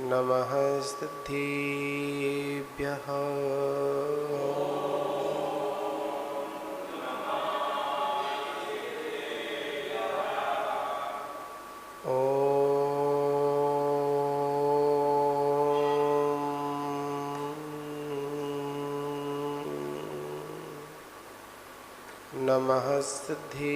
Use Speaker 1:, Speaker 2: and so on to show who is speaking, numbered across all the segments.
Speaker 1: नमः सिद्धेभ्यः। नमः सिद्धेभ्यः।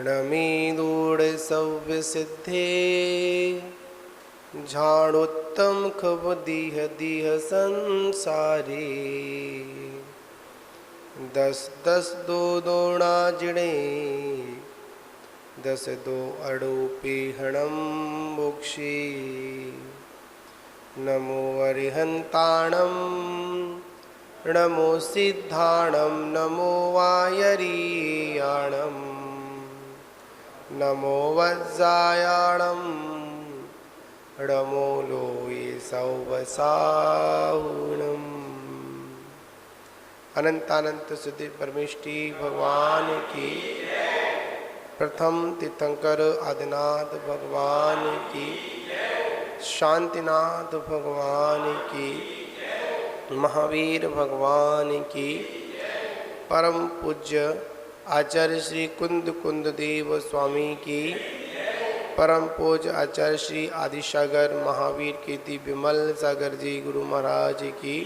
Speaker 1: णमीदूढसव्यसिद्धे झाणोत्तम खब दीह दीह संसारे। दस दस दो दोणा जिणे दस दो अड़ोपेहणम मोक्षे। नमो अरिहंताणम नमो सिद्धाणम नमो वायरीयाणम नमो वज्रायाणम नमो लोये सौवसाहुणम। अनंतानंत सुधि परमेष्टि भगवान की, प्रथम तीर्थंकर आदिनाथ भगवान की, शांतिनाथ भगवान की, महावीर भगवान की, परम पूज्य आचार्य श्री कुंद कुंद देव स्वामी की, परम पूज्य आचार्य श्री आदिसागर महावीर की दिव्यमल सागर जी गुरु महाराज की,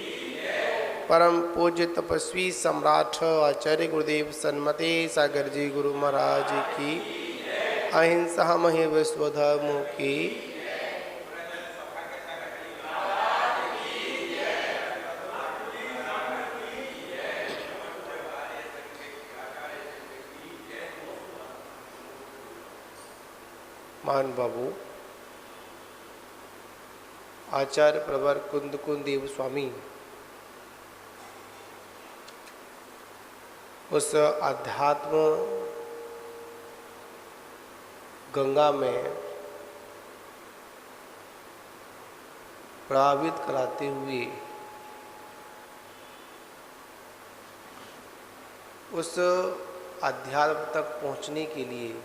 Speaker 1: परम पूज्य तपस्वी सम्राट आचार्य गुरुदेव सन्मते सागर जी गुरु महाराज की, अहिंसा महे विश्वधर्म की, मान बाबू आचार्य प्रवर कुंद कुंद देव स्वामी उस अध्यात्म गंगा में प्रभावित कराते हुए उस अध्यात्म तक पहुंचने के लिए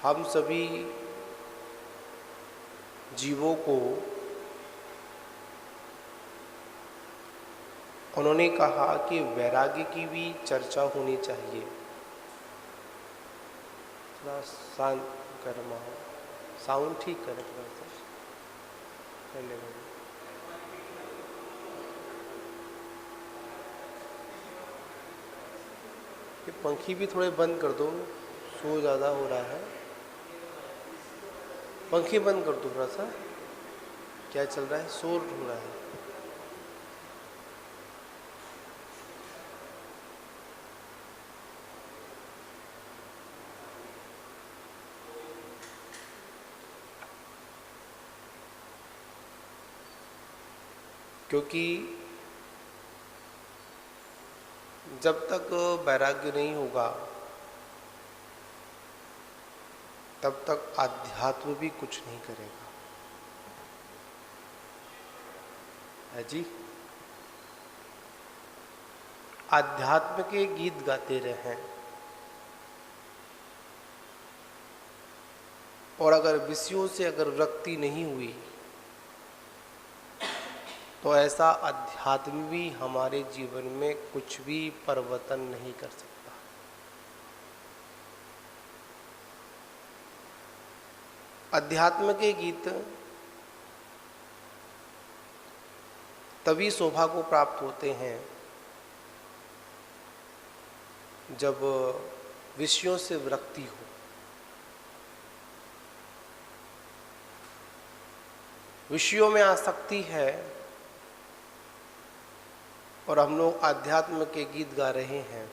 Speaker 1: हम सभी जीवों को उन्होंने कहा कि वैराग्य की भी चर्चा होनी चाहिए। थोड़ा शांत कर, साउंड ठीक करें थोड़ा सा पहले। ये पंखी भी थोड़े बंद कर दो, शोर ज़्यादा हो रहा है। पंखी बंद कर दो थोड़ा सा, क्या चल रहा है, शोर हो रहा है। क्योंकि जब तक वैराग्य नहीं होगा तब तक आध्यात्म भी कुछ नहीं करेगा, है जी। आध्यात्म के गीत गाते रहें और अगर विषयों से अगर विरक्ति नहीं हुई तो ऐसा अध्यात्म भी हमारे जीवन में कुछ भी परिवर्तन नहीं कर सकता। अध्यात्म के गीत तभी शोभा को प्राप्त होते हैं जब विषयों से विरक्ति हो। विषयों में आसक्ति है और हम लोग आध्यात्म के गीत गा रहे हैं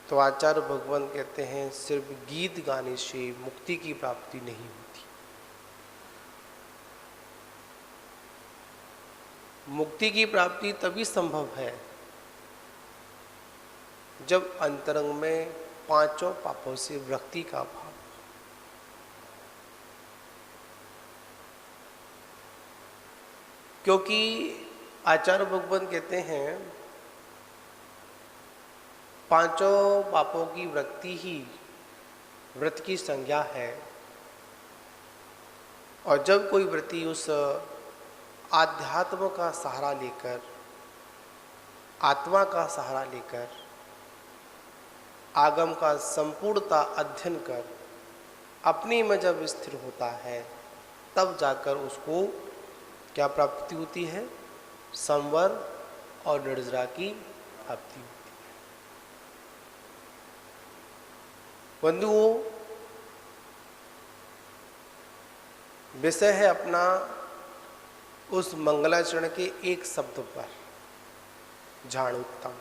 Speaker 1: तो आचार्य भगवान कहते हैं सिर्फ गीत गाने से मुक्ति की प्राप्ति नहीं होती। मुक्ति की प्राप्ति तभी संभव है जब अंतरंग में पांचों पापों से विरक्ति का भाव। क्योंकि आचार्य भगवान कहते हैं पांचों पापों की वृत्ति ही व्रत की संज्ञा है। और जब कोई व्रती उस आध्यात्म का सहारा लेकर, आत्मा का सहारा लेकर आगम का संपूर्णता अध्ययन कर अपनी में जब स्थिर होता है, तब जाकर उसको क्या प्राप्ति होती है? संवर और निर्जरा की प्राप्ति होती है। बंधुओं, विषय है अपना उस मंगलाचरण के एक शब्द पर, झाणुत्तम।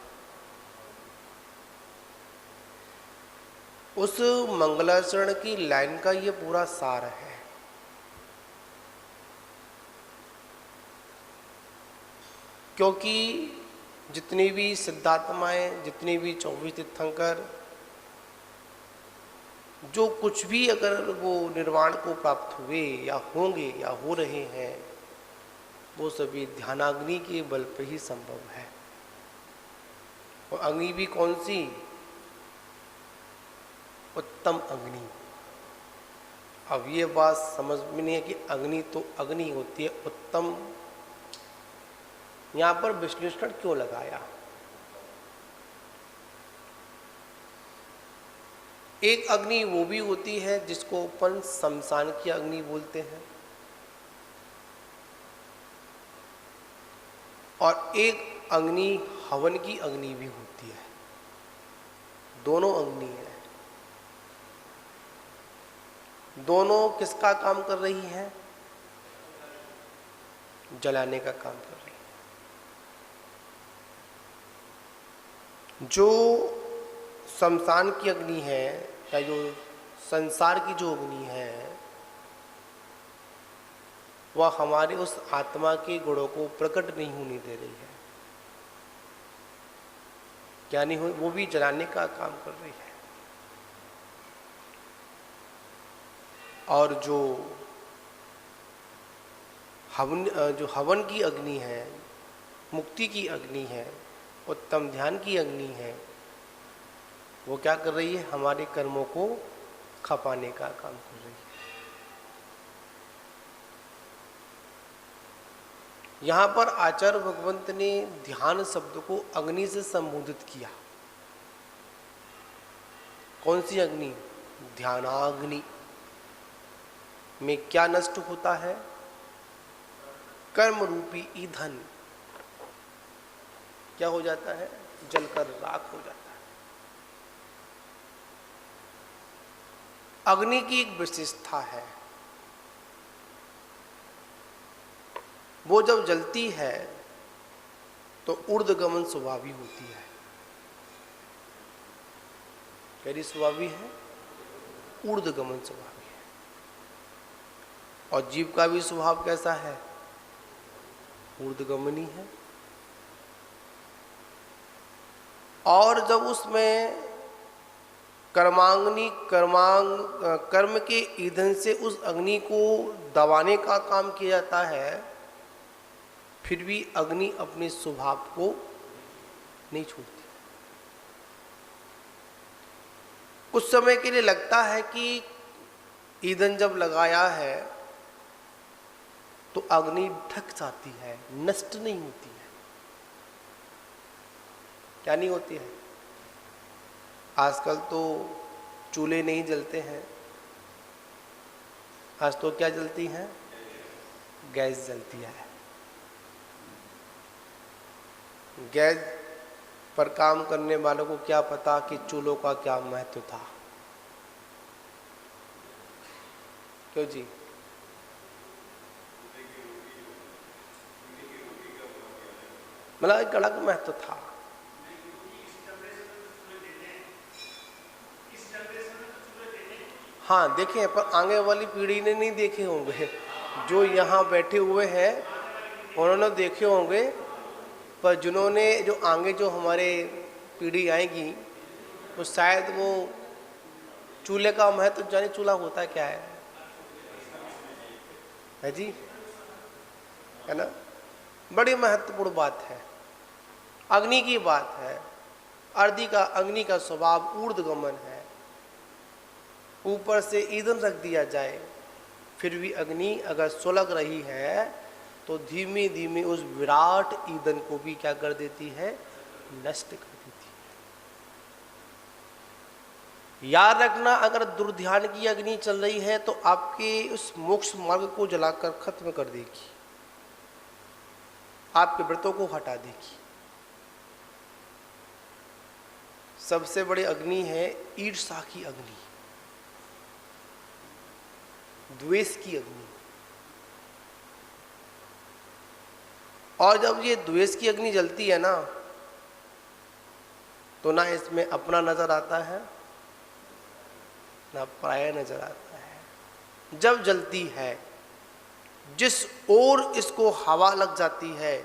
Speaker 1: उस मंगलाचरण की लाइन का ये पूरा सार है। क्योंकि जितनी भी सिद्धात्माएं, जितनी भी 24 तीर्थंकर, जो कुछ भी अगर वो निर्वाण को प्राप्त हुए या होंगे या हो रहे हैं, वो सभी ध्यानाग्नि के बल पर ही संभव है। और अग्नि भी कौन सी? उत्तम अग्नि। अब ये बात समझ में नहीं है कि अग्नि तो अग्नि होती है, उत्तम यहां पर विश्लेषण क्यों लगाया? एक अग्नि वो भी होती है जिसको अपन शमशान की अग्नि बोलते हैं, और एक अग्नि हवन की अग्नि भी होती है। दोनों अग्नि है। दोनों किसका काम कर रही हैं? जलाने का काम कर रही है। जो शमशान की अग्नि है या जो संसार की जो अग्नि है, वह हमारे उस आत्मा के गुणों को प्रकट नहीं होने दे रही है। क्या नहीं हो? वो भी जलाने का काम कर रही है। और जो हवन की अग्नि है, मुक्ति की अग्नि है, उत्तम ध्यान की अग्नि है, वो क्या कर रही है? हमारे कर्मों को खपाने का काम कर रही है। यहां पर आचार्य भगवंत ने ध्यान शब्द को अग्नि से संबोधित किया। कौन सी अग्नि? ध्यानाग्नि में क्या नष्ट होता है? कर्म रूपी ईंधन क्या हो जाता है? जलकर राख हो जाता है। अग्नि की एक विशेषता है, वो जब जलती है तो ऊर्ध्वगमन स्वभावी होती है। कैसी स्वभावी है? ऊर्ध्वगमन स्वभावी है। और जीव का भी स्वभाव कैसा है? ऊर्ध्वगमनी है। और जब उसमें कर्म के ईंधन से उस अग्नि को दबाने का काम किया जाता है, फिर भी अग्नि अपने स्वभाव को नहीं छोड़ती। कुछ समय के लिए लगता है कि ईंधन जब लगाया है तो अग्नि ढक जाती है, नष्ट नहीं होती है। क्या नहीं होती है? आजकल तो चूल्हे नहीं जलते हैं, आज तो क्या जलती हैं? गैस जलती है। गैस पर काम करने वालों को क्या पता कि चूल्हों का क्या महत्व था। क्यों जी? मतलब एक अलग महत्व था। हाँ देखे, पर आगे वाली पीढ़ी ने नहीं देखे होंगे। जो यहाँ बैठे हुए हैं उन्होंने देखे होंगे, पर जिन्होंने जो आगे जो हमारे पीढ़ी आएगी तो शायद वो चूल्हे का महत्व जाने। चूल्हा होता क्या है जी? है ना? बड़ी महत्वपूर्ण बात है, अग्नि की बात है। अग्नि का स्वभाव ऊर्ध्वगमन है। ऊपर से ईंधन रख दिया जाए, फिर भी अग्नि अगर सुलग रही है तो धीमे धीमे उस विराट ईंधन को भी क्या कर देती है, नष्ट कर देती है। याद रखना, अगर दुर्ध्यान की अग्नि चल रही है तो आपके उस मोक्ष मार्ग को जलाकर खत्म कर देगी, आपके व्रतों को हटा देगी। सबसे बड़ी अग्नि है ईर्ष्या की अग्नि, द्वेष की अग्नि। और जब ये द्वेष की अग्नि जलती है ना, तो ना इसमें अपना नजर आता है ना पराया नजर आता है। जब जलती है, जिस ओर इसको हवा लग जाती है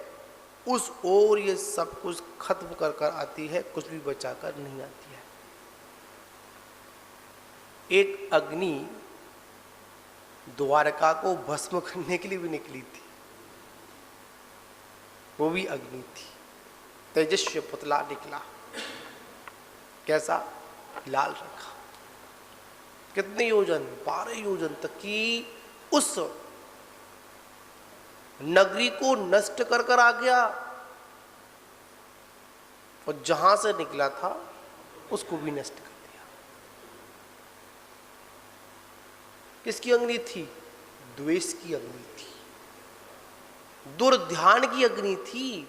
Speaker 1: उस ओर ये सब कुछ खत्म कर कर आती है, कुछ भी बचा कर नहीं आती है। एक अग्नि द्वारका को भस्म करने के लिए भी निकली थी, वो भी अग्नि थी। तेजस्वी पुतला निकला, कैसा, लाल रखा। कितने योजन, 12 योजन तक की उस नगरी को नष्ट कर कर आ गया, और जहां से निकला था उसको भी नष्ट कर दिया। किसकी अग्नि थी? द्वेष की अग्नि थी, दुर्ध्यान की अग्नि थी,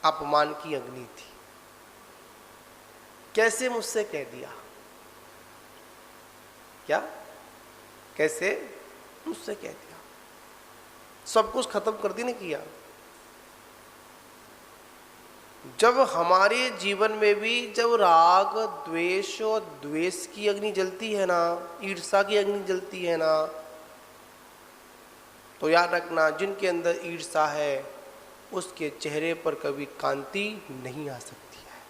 Speaker 1: अपमान की अग्नि थी। कैसे मुझसे कह दिया, क्या कैसे मुझसे कह दिया, सब कुछ खत्म कर दी, नहीं किया। जब हमारे जीवन में भी जब राग द्वेष और द्वेष की अग्नि जलती है ना, ईर्ष्या की अग्नि जलती है ना, तो याद रखना, जिनके अंदर ईर्ष्या है उसके चेहरे पर कभी कांति नहीं आ सकती है।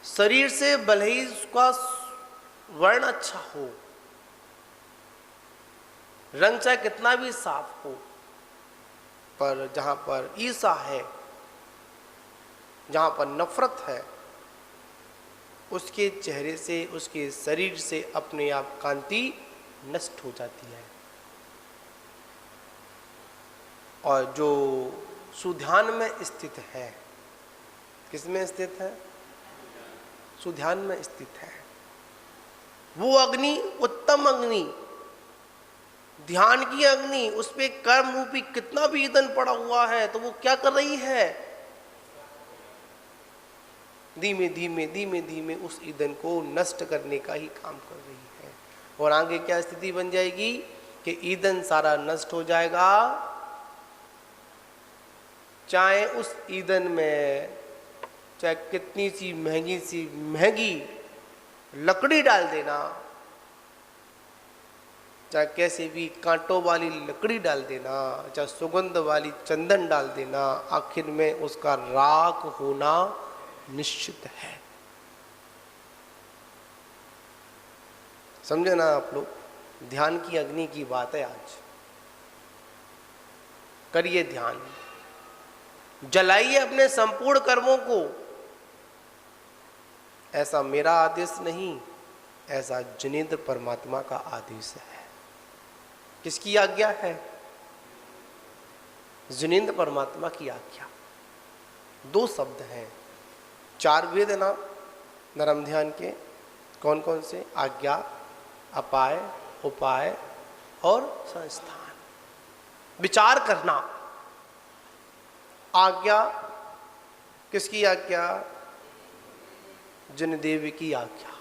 Speaker 1: शरीर से भले ही उसका वर्ण अच्छा हो, रंग चाहे कितना भी साफ हो, पर जहां पर ईर्ष्या है, जहां पर नफरत है, उसके चेहरे से, उसके शरीर से अपने आप कांति नष्ट हो जाती है। और जो सुध्यान में स्थित है, किसमें स्थित है? सुध्यान में स्थित है। वो अग्नि, उत्तम अग्नि, ध्यान की अग्नि, उस पे कर्म रूपी कितना भी ईंधन पड़ा हुआ है, तो वो क्या कर रही है? धीमे धीमे धीमे धीमे उस ईंधन को नष्ट करने का ही काम कर रही है। और आगे क्या स्थिति बन जाएगी कि ईंधन सारा नष्ट हो जाएगा। चाहे उस ईंधन में चाहे कितनी सी महंगी लकड़ी डाल देना, चाहे कैसे भी कांटों वाली लकड़ी डाल देना, चाहे सुगंध वाली चंदन डाल देना, आखिर में उसका राख होना निश्चित है। समझे ना आप लोग? ध्यान की अग्नि की बात है आज। करिए ध्यान, जलाइए अपने संपूर्ण कर्मों को। ऐसा मेरा आदेश नहीं, ऐसा जिनेंद्र परमात्मा का आदेश है। किसकी आज्ञा है? जिनेंद्र परमात्मा की आज्ञा। 2 शब्द हैं, 4 वेद ना नरम ध्यान के। कौन कौन से? आज्ञा, अपाय, उपाय और संस्थान। विचार करना। आज्ञा किसकी आज्ञा? जिनदेव की आज्ञा।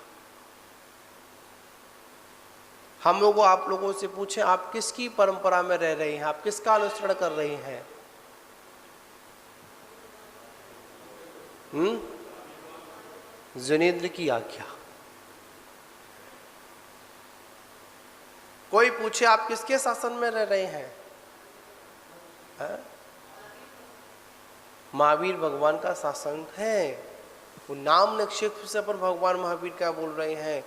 Speaker 1: हम लोग आप लोगों से पूछें, आप किसकी परंपरा में रह रहे हैं, आप किसका अनुसरण कर रहे हैं? जिनेंद्र की आज्ञा। कोई पूछे आप किसके शासन में रह रहे हैं? महावीर भगवान का शासन है। वो नाम निक्षेप से पर भगवान महावीर क्या बोल रहे हैं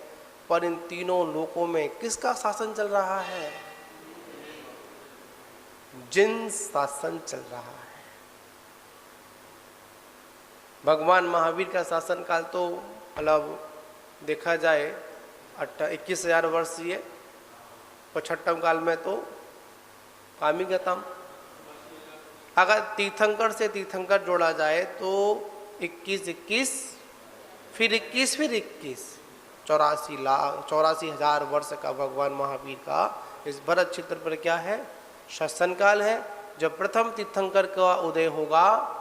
Speaker 1: पर इन तीनों लोकों में किसका शासन चल रहा है? जिन शासन चल रहा है। भगवान महावीर का शासन काल तो मतलब देखा जाए 21,000 वर्षीय, 65 काल में तो काम ही खत्म। अगर तीर्थंकर से तीर्थंकर जोड़ा जाए तो 21 फिर 21 फिर 21, 84,000 वर्ष का भगवान महावीर का इस भरत क्षेत्र पर क्या है? शासन काल है। जब प्रथम तीर्थंकर का उदय होगा,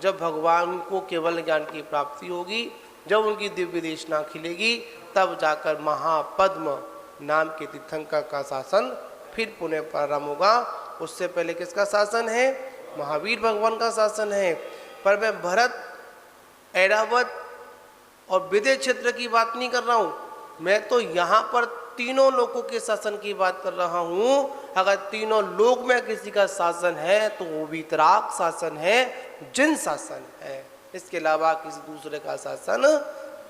Speaker 1: जब भगवान को केवल ज्ञान की प्राप्ति होगी, जब उनकी दिव्य देशना खिलेगी, तब जाकर महापद्म नाम के तीर्थंकर का शासन फिर पुनः प्रारंभ होगा। उससे पहले किसका शासन है? महावीर भगवान का शासन है। पर मैं भरत, ऐरावत और विदेह क्षेत्र की बात नहीं कर रहा हूं, मैं तो यहां पर तीनों लोगों के शासन की बात कर रहा हूं। अगर तीनों लोक में किसी का शासन है तो वो वीतराग शासन है, जिन शासन है। इसके अलावा किसी दूसरे का शासन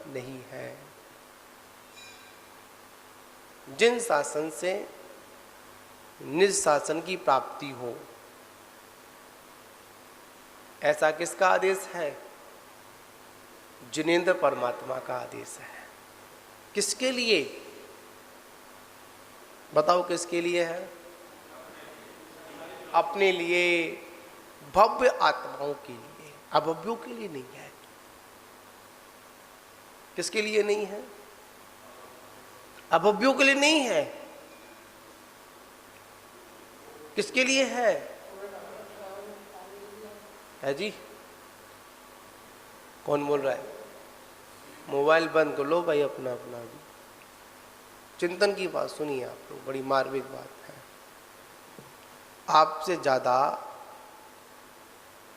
Speaker 1: नहीं है। जिन शासन से निज शासन की प्राप्ति हो, ऐसा किसका आदेश है? जिनेंद्र परमात्मा का आदेश है। किसके लिए? बताओ किसके लिए है? अपने लिए, भव्य आत्माओं के लिए, अभव्यों के लिए नहीं है। किसके लिए नहीं है? अभव्यों के लिए नहीं है। किसके लिए है? है जी? कौन बोल रहा है? मोबाइल बंद कर लो भाई अपना अपना भी। चिंतन की बात सुनिए आप लोग, बड़ी मार्मिक बात है। आपसे ज्यादा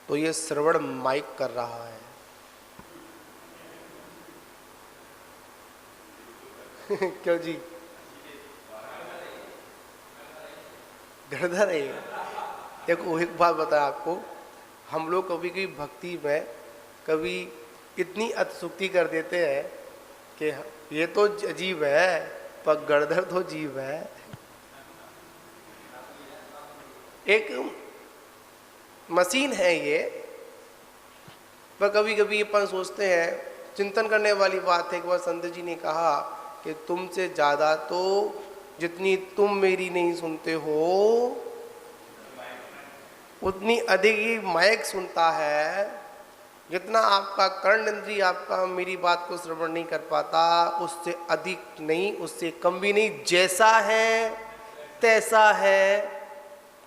Speaker 1: तो ये श्रवण माइक कर रहा है। क्यों जी? गड़धर है। देखो एक बात बताया आपको, हम लोग कभी कभी भक्ति में कभी इतनी अतिशुक्ति कर देते हैं कि ये तो अजीब है, पर गड़धर तो अजीब है। एक मशीन है ये, पर कभी कभी अपन सोचते हैं, चिंतन करने वाली बात है। एक बार संत जी ने कहा कि तुमसे ज्यादा तो जितनी तुम मेरी नहीं सुनते हो, उतनी अधिक ही माइक सुनता है। जितना आपका कर्ण इंद्रिय आपका मेरी बात को श्रवण नहीं कर पाता, उससे अधिक नहीं, उससे कम भी नहीं। जैसा है तैसा है।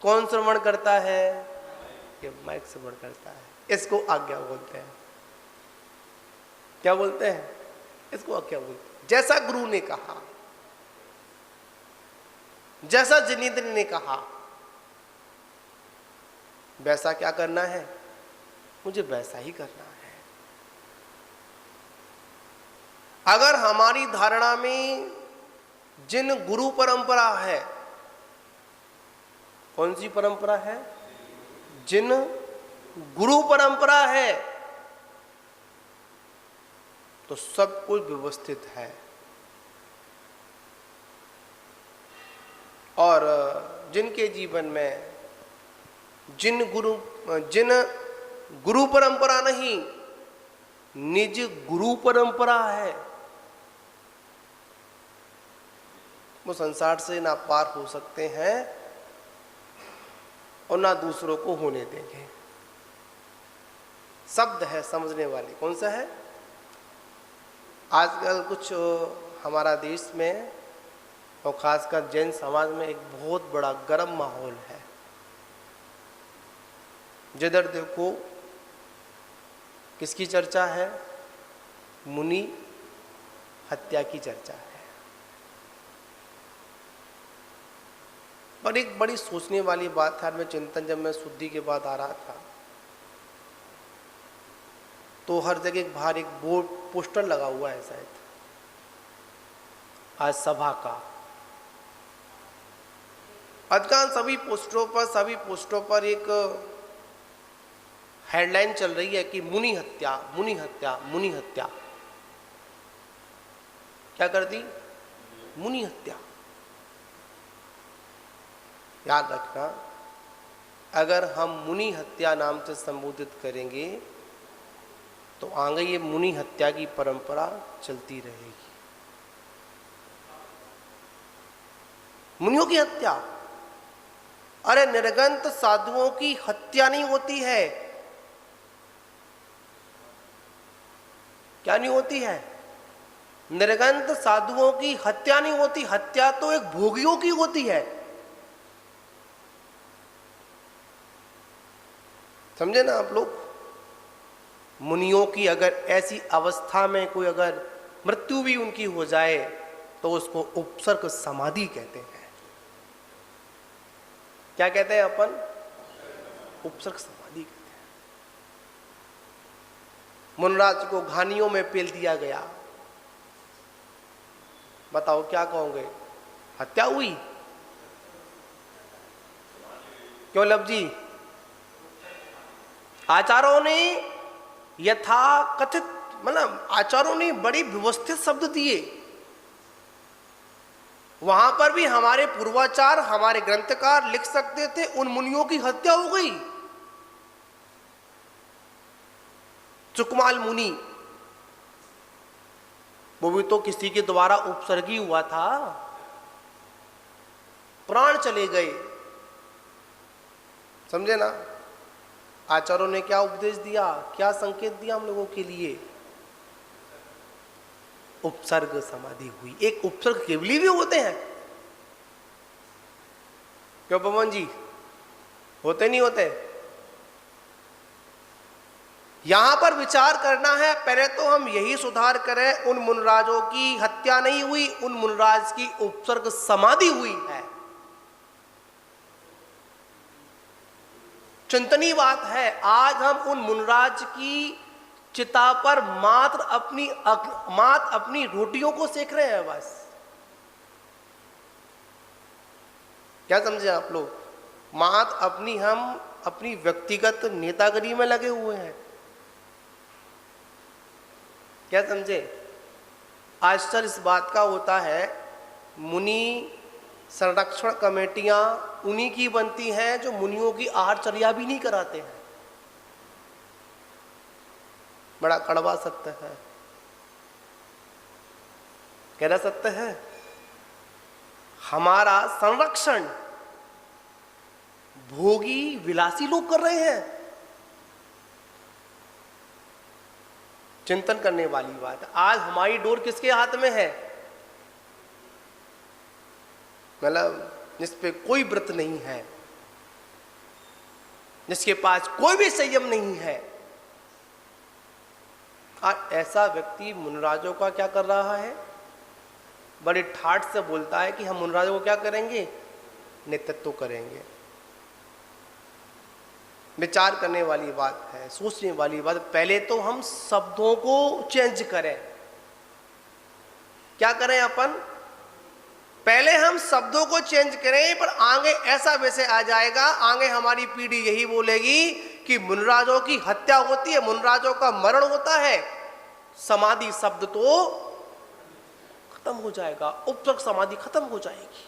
Speaker 1: कौन श्रवण करता है? ये माइक श्रवण करता है। इसको आज्ञा बोलते हैं। क्या बोलते हैं? इसको आज्ञा बोलते हैं। जैसा गुरु ने कहा, जैसा जिनेंद्र ने कहा, वैसा क्या करना है? मुझे वैसा ही करना है। अगर हमारी धारणा में जिन गुरु परंपरा है, कौन सी परंपरा है? जिन गुरु परंपरा है, तो सब कुछ व्यवस्थित है। और जिनके जीवन में जिन गुरु परंपरा नहीं, निज गुरु परंपरा है, वो संसार से ना पार हो सकते हैं और ना दूसरों को होने देंगे। शब्द है समझने वाले। कौन सा है? आजकल कुछ हमारा देश में और खासकर जैन समाज में एक बहुत बड़ा गर्म माहौल है। जिधर देखो किसकी चर्चा है? मुनि हत्या की चर्चा है। पर एक बड़ी सोचने वाली बात था। मैं चिंतन जब मैं शुद्धि के बाद आ रहा था, तो हर जगह बाहर एक बोर्ड पोस्टर लगा हुआ है शायद, आज सभा का। अधिकांश सभी पोस्टरों पर एक हेडलाइन चल रही है कि मुनि हत्या, मुनि हत्या, मुनि हत्या। क्या कर दी? मुनि हत्या। याद रखना, अगर हम मुनि हत्या नाम से संबोधित करेंगे तो आगे ये मुनि हत्या की परंपरा चलती रहेगी। मुनियों की हत्या, अरे निर्गंत साधुओं की हत्या नहीं होती है। क्या नहीं होती है? निर्गंत साधुओं की हत्या नहीं होती। हत्या तो एक भोगियों की होती है। समझे ना आप लोग? मुनियों की अगर ऐसी अवस्था में कोई अगर मृत्यु भी उनकी हो जाए तो उसको उपसर्ग समाधि कहते हैं। क्या कहते हैं अपन? उपसर्ग समाधि कहते हैं। मुनराज को घानियों में पेल दिया गया, बताओ क्या कहोगे? हत्या हुई? क्यों लब जी? आचार्यों ने यथा कथित, मतलब आचार्यों ने बड़ी व्यवस्थित शब्द दिए। वहां पर भी हमारे पूर्वाचार, हमारे ग्रंथकार लिख सकते थे उन मुनियों की हत्या हो गई। चुकमाल मुनि, वो भी तो किसी के द्वारा उपसर्गी हुआ था, प्राण चले गए। समझे ना? आचार्यों ने क्या उपदेश दिया, क्या संकेत दिया हम लोगों के लिए? उपसर्ग समाधि हुई। एक उपसर्ग केवली भी होते हैं क्यों पवन जी? होते नहीं होते? यहां पर विचार करना है। पहले तो हम यही सुधार करें, उन मुनराजों की हत्या नहीं हुई, उन मुनराज की उपसर्ग समाधि हुई है। चिंतनीय बात है। आज हम उन मुनराज की चिता पर मात्र अपनी रोटियों को सेक रहे हैं बस। क्या समझे आप लोग? मात्र हम अपनी व्यक्तिगत नेतागिरी में लगे हुए हैं। क्या समझे? आश्चर्य इस बात का होता है, मुनि संरक्षण कमेटियां उन्हीं की बनती हैं जो मुनियों की आहारचर्या भी नहीं कराते हैं। बड़ा कड़वा सत्य है। कहना सत्य है। हमारा संरक्षण भोगी विलासी लोग कर रहे हैं। चिंतन करने वाली बात है। आज हमारी डोर किसके हाथ में है? मतलब जिस पे कोई व्रत नहीं है, जिसके पास कोई भी संयम नहीं है, और ऐसा व्यक्ति मुनराजों का क्या कर रहा है? बड़े ठाठ से बोलता है कि हम मुनराजों को क्या करेंगे? नेतृत्व करेंगे। विचार करने वाली बात है, सोचने वाली बात। पहले तो हम शब्दों को चेंज करें। क्या करें अपन? पहले हम शब्दों को चेंज करें, पर आगे ऐसा वैसे आ जाएगा, आगे हमारी पीढ़ी यही बोलेगी कि मुनराजों की हत्या होती है, मुनराजों का मरण होता है, समाधि शब्द तो खत्म हो जाएगा, उपसर्ग समाधि खत्म हो जाएगी।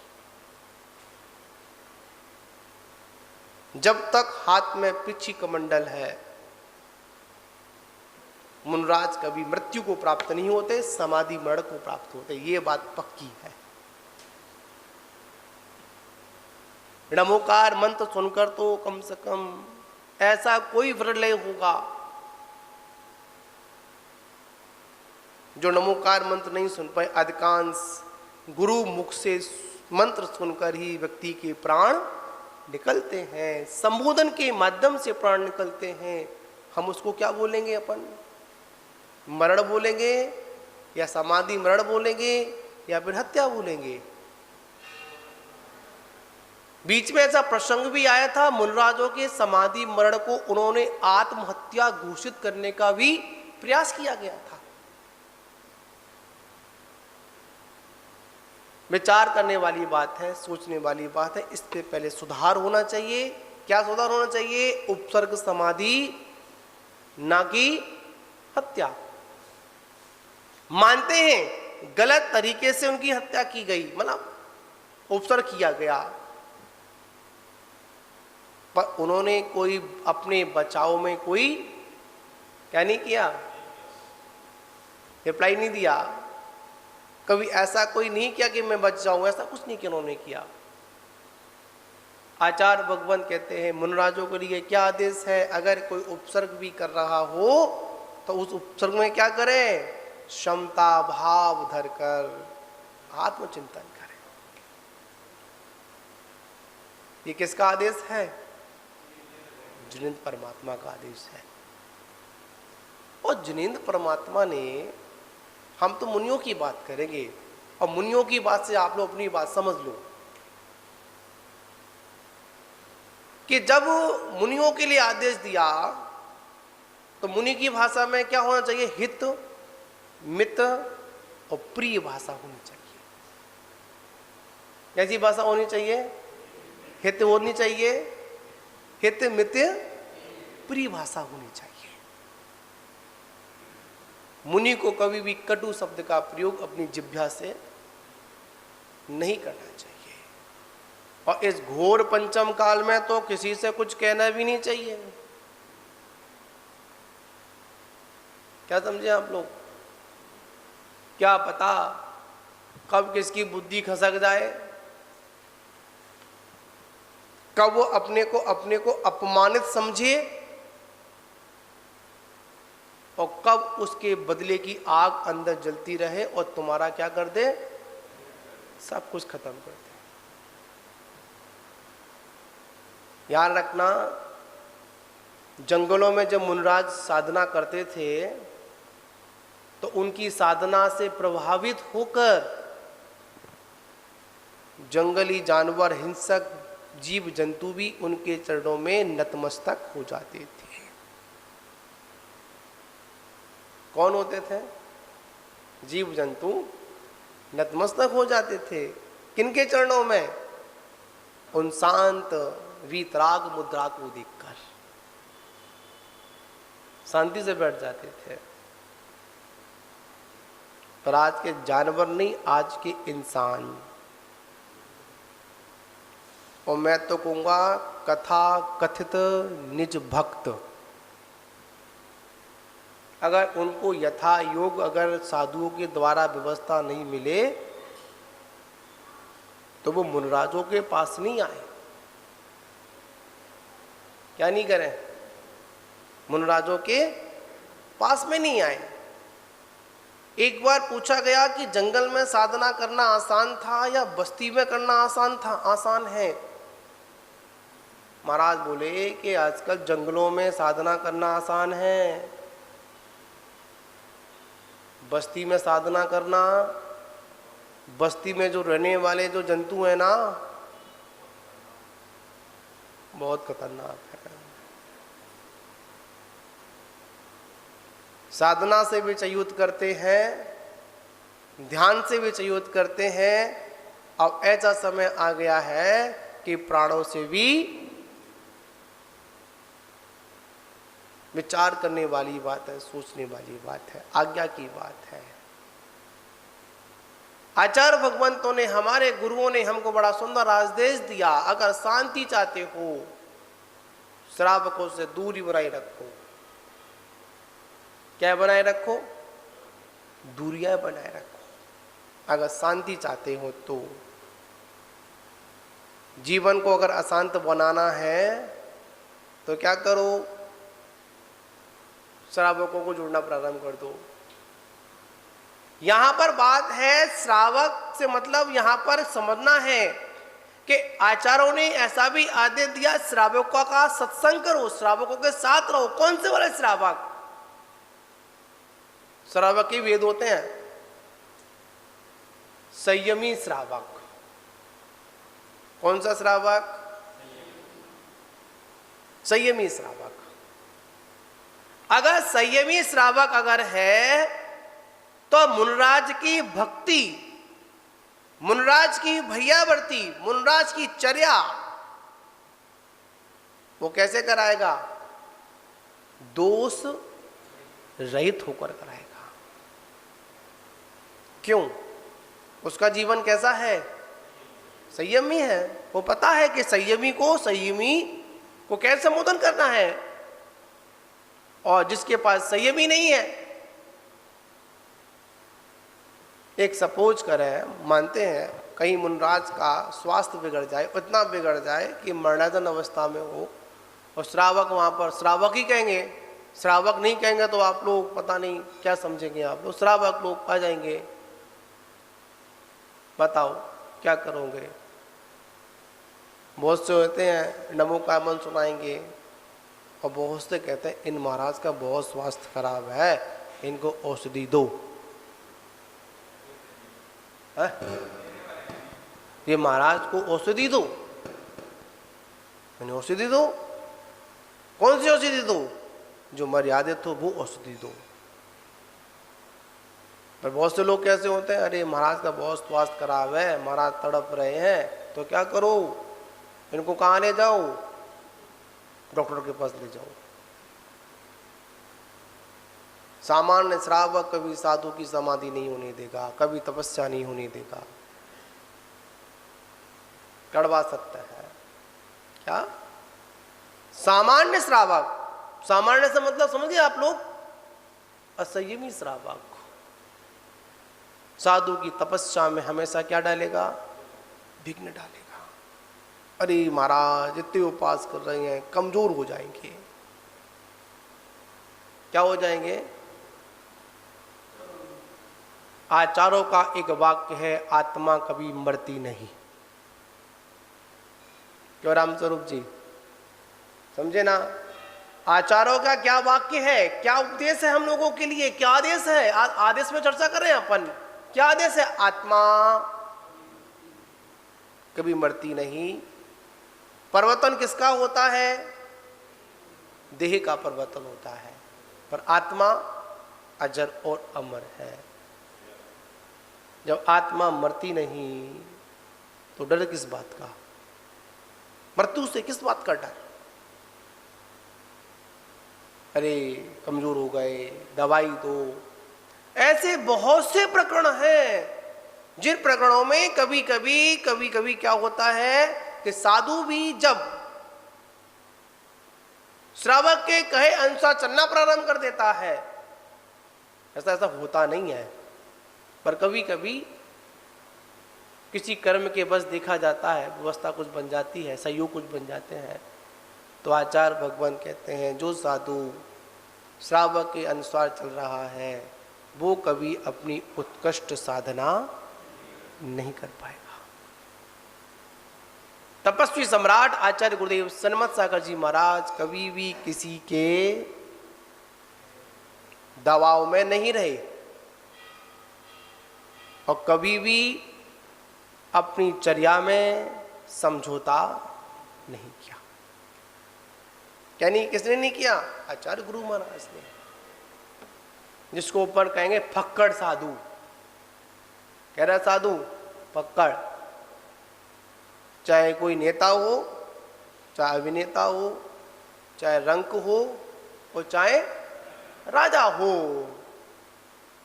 Speaker 1: जब तक हाथ में पृथ्वी कमंडल है, मुनराज कभी मृत्यु को प्राप्त नहीं होते, समाधि मरण को प्राप्त होते। ये बात पक्की है। नमोकार मंत्र सुनकर तो कम से कम ऐसा कोई प्रलय होगा जो नमोकार मंत्र नहीं सुन पाए। अधिकांश गुरु मुख से मंत्र सुनकर ही व्यक्ति के प्राण निकलते हैं, संबोधन के माध्यम से प्राण निकलते हैं। हम उसको क्या बोलेंगे? अपन मरण बोलेंगे, या समाधि मरण बोलेंगे, या फिर हत्या बोलेंगे? बीच में ऐसा प्रसंग भी आया था, मुनराजों के समाधि मरण को उन्होंने आत्महत्या घोषित करने का भी प्रयास किया गया था। विचार करने वाली बात है, सोचने वाली बात है। इस पे पहले सुधार होना चाहिए। क्या सुधार होना चाहिए? उपसर्ग समाधि, ना कि हत्या। मानते हैं गलत तरीके से उनकी हत्या की गई, मतलब उपसर्ग किया गया, पर उन्होंने कोई अपने बचाव में कोई क्या नहीं किया, रिप्लाई नहीं दिया। कभी ऐसा कोई नहीं किया कि मैं बच जाऊं, ऐसा कुछ नहीं किया उन्होंने किया। आचार्य भगवंत कहते हैं मुनराजों के लिए क्या आदेश है, अगर कोई उपसर्ग भी कर रहा हो तो उस उपसर्ग में क्या करें, क्षमता भाव धरकर आत्मचिंतन करें। ये किसका आदेश है, जिनेंद्र परमात्मा का आदेश है। और जिनेंद्र परमात्मा ने, हम तो मुनियों की बात करेंगे और मुनियों की बात से आप लोग अपनी बात समझ लो कि जब मुनियों के लिए आदेश दिया तो मुनि की भाषा में क्या होना चाहिए, हित मित और प्रिय भाषा होनी चाहिए। कैसी भाषा होनी चाहिए, हित होनी चाहिए, हित मित प्रिय भाषा होनी चाहिए। मुनि को कभी भी कटु शब्द का प्रयोग अपनी जिह्वा से नहीं करना चाहिए। और इस घोर पंचम काल में तो किसी से कुछ कहना भी नहीं चाहिए। क्या समझे आप लोग, क्या पता कब किसकी बुद्धि खसक जाए, कब वो अपने को अपमानित समझे और कब उसके बदले की आग अंदर जलती रहे और तुम्हारा क्या कर दे, सब कुछ खत्म कर दे। याद रखना, जंगलों में जब मुनराज साधना करते थे तो उनकी साधना से प्रभावित होकर जंगली जानवर, हिंसक जीव जंतु भी उनके चरणों में नतमस्तक हो जाते थे। कौन होते थे, जीव जंतु नतमस्तक हो जाते थे। किनके चरणों में, उन शांत वीतराग मुद्रा को देखकर शांति से बैठ जाते थे। पर आज के जानवर नहीं, आज के इंसान, और मैं तो कहूंगा कथा कथित निज भक्त, अगर उनको यथा योग अगर साधुओं के द्वारा व्यवस्था नहीं मिले तो वो मुनराजों के पास नहीं आए। क्या नहीं करें, मुनराजों के पास में नहीं आए। एक बार पूछा गया कि जंगल में साधना करना आसान था या बस्ती में करना आसान था, आसान है। महाराज बोले कि आजकल जंगलों में साधना करना आसान है, बस्ती में साधना करना, बस्ती में जो रहने वाले जो जंतु हैं ना, बहुत खतरनाक है। साधना से भी च्युत करते हैं, ध्यान से भी च्युत करते हैं। अब ऐसा समय आ गया है कि प्राणों से भी विचार करने वाली बात है, सोचने वाली बात है, आज्ञा की बात है। आचार्य भगवंतों ने, हमारे गुरुओं ने हमको बड़ा सुंदर आदेश दिया, अगर शांति चाहते हो श्रावकों से दूरी बनाए रखो। क्या बनाए रखो, दूरियां बनाए रखो। अगर शांति चाहते हो तो, जीवन को अगर अशांत बनाना है तो क्या करो, श्रावकों को जुड़ना प्रारंभ कर दो। यहां पर बात है, श्रावक से मतलब यहां पर समझना है कि आचार्यों ने ऐसा भी आदेश दिया, श्रावकों का सत्संग करो, श्रावकों के साथ रहो। कौन से वाले श्रावक, श्रावक ही वेद होते हैं, संयमी श्रावक। कौन सा श्रावक, संयमी श्रावक। अगर संयमी श्रावक अगर है तो मुनराज की भक्ति, मुनराज की भैयावर्ती, मुनराज की चर्या वो कैसे कराएगा, दोष रहित होकर कराएगा। क्यों? उसका जीवन कैसा है? संयमी है। वो पता है कि संयमी को कैसे संबोधन करना है। और जिसके पास संयमी नहीं है, एक सपोज करें, मानते हैं कहीं मुनराज का स्वास्थ्य बिगड़ जाए, इतना बिगड़ जाए कि मरणाधन अवस्था में हो, और श्रावक वहाँ पर, श्रावक ही कहेंगे, श्रावक नहीं कहेंगे तो आप लोग पता नहीं क्या समझेंगे आप लोग, श्रावक लोग आ जाएंगे, बताओ क्या करोगे? बहुत से होते हैं नमो का मन सुनाएंगे, और बहुत से कहते हैं इन महाराज का बहुत स्वास्थ्य खराब है, इनको औषधि दो। है? ये महाराज को औषधि दो, मैंने औषधि दो, कौन सी औषधि दो? जो मर्यादित हो वो औषधि दो। पर बहुत से लोग कैसे होते हैं, अरे महाराज का बहुत स्वास्थ्य खराब है, महाराज तड़प रहे हैं, तो क्या करो, इनको कहाँ ले जाओ? डॉक्टर के पास ले जाओ। सामान्य श्रावक कभी साधु की समाधि नहीं होने देगा, कभी तपस्या नहीं होने देगा। कड़वा सत्य है। क्या? सामान्य श्रावक, सामान्य से मतलब समझिए आप लोग, असंयमी श्रावक साधु की तपस्या में हमेशा क्या डालेगा? विघ्न डालेगा। अरे महाराज इतने उपास कर रहे हैं, कमजोर हो जाएंगे। क्या हो जाएंगे? आचार्यों का एक वाक्य है, आत्मा कभी मरती नहीं। क्यों रामस्वरूप जी, समझे ना? आचार्यों का क्या वाक्य है, क्या उपदेश है हम लोगों के लिए, क्या आदेश है? आदेश में चर्चा कर रहे हैं अपन। क्या आदेश है? आत्मा कभी मरती नहीं। परिवर्तन किसका होता है? देह का परिवर्तन होता है, पर आत्मा अजर और अमर है। जब आत्मा मरती नहीं तो डर किस बात का? मृत्यु से किस बात का डर? अरे कमजोर हो गए, दवाई दो। ऐसे बहुत से प्रकरण हैं जिन प्रकरणों में कभी कभी क्या होता है कि साधु भी जब श्रावक के कहे अनुसार चलना प्रारंभ कर देता है, ऐसा होता नहीं है, पर कभी कभी किसी कर्म के बस देखा जाता है, व्यवस्था कुछ बन जाती है, सहयोग कुछ बन जाते हैं। तो आचार्य भगवान कहते हैं जो साधु श्रावक के अनुसार चल रहा है वो कभी अपनी उत्कृष्ट साधना नहीं कर पाएगा। तपस्वी सम्राट आचार्य गुरुदेव सन्मत सागर जी महाराज कभी भी किसी के दबाव में नहीं रहे और कभी भी अपनी चर्या में समझौता नहीं किया। क्या नहीं, किसने नहीं किया? आचार्य गुरु महाराज ने, जिसको ऊपर कहेंगे फक्कड़ साधु। कह रहा साधु फक्कड़, चाहे कोई नेता हो, चाहे अभिनेता हो, चाहे रंक हो और चाहे राजा हो,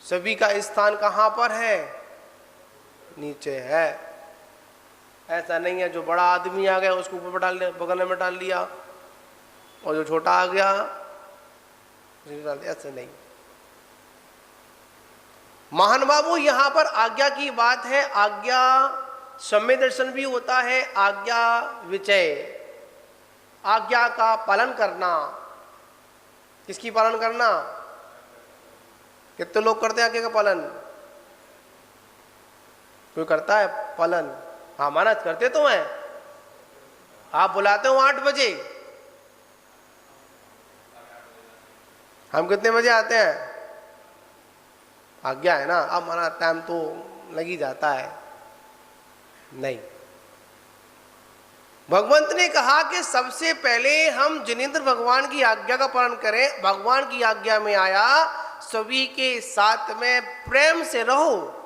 Speaker 1: सभी का स्थान कहाँ पर है? नीचे है। ऐसा नहीं है जो बड़ा आदमी आ गया उसको ऊपर डाल दिया, बगल में डाल लिया, और जो छोटा आ गया डाल दिया, ऐसे नहीं। महान बाबू यहां पर आज्ञा की बात है। आज्ञा सम्य दर्शन भी होता है, आज्ञा विचय, आज्ञा का पालन करना। किसकी पालन करना? कितने लोग करते हैं आज्ञा का पालन? कोई करता है पालन? हाँ महाराज करते तो हैं। आप बुलाते हो 8 बजे, हम कितने बजे आते हैं? आज्ञा है ना, अब हमारा टाइम तो लग ही जाता है। नहीं, भगवंत ने कहा कि सबसे पहले हम जिनेंद्र भगवान की आज्ञा का पालन करें। भगवान की आज्ञा में आया सभी के साथ में प्रेम से रहो,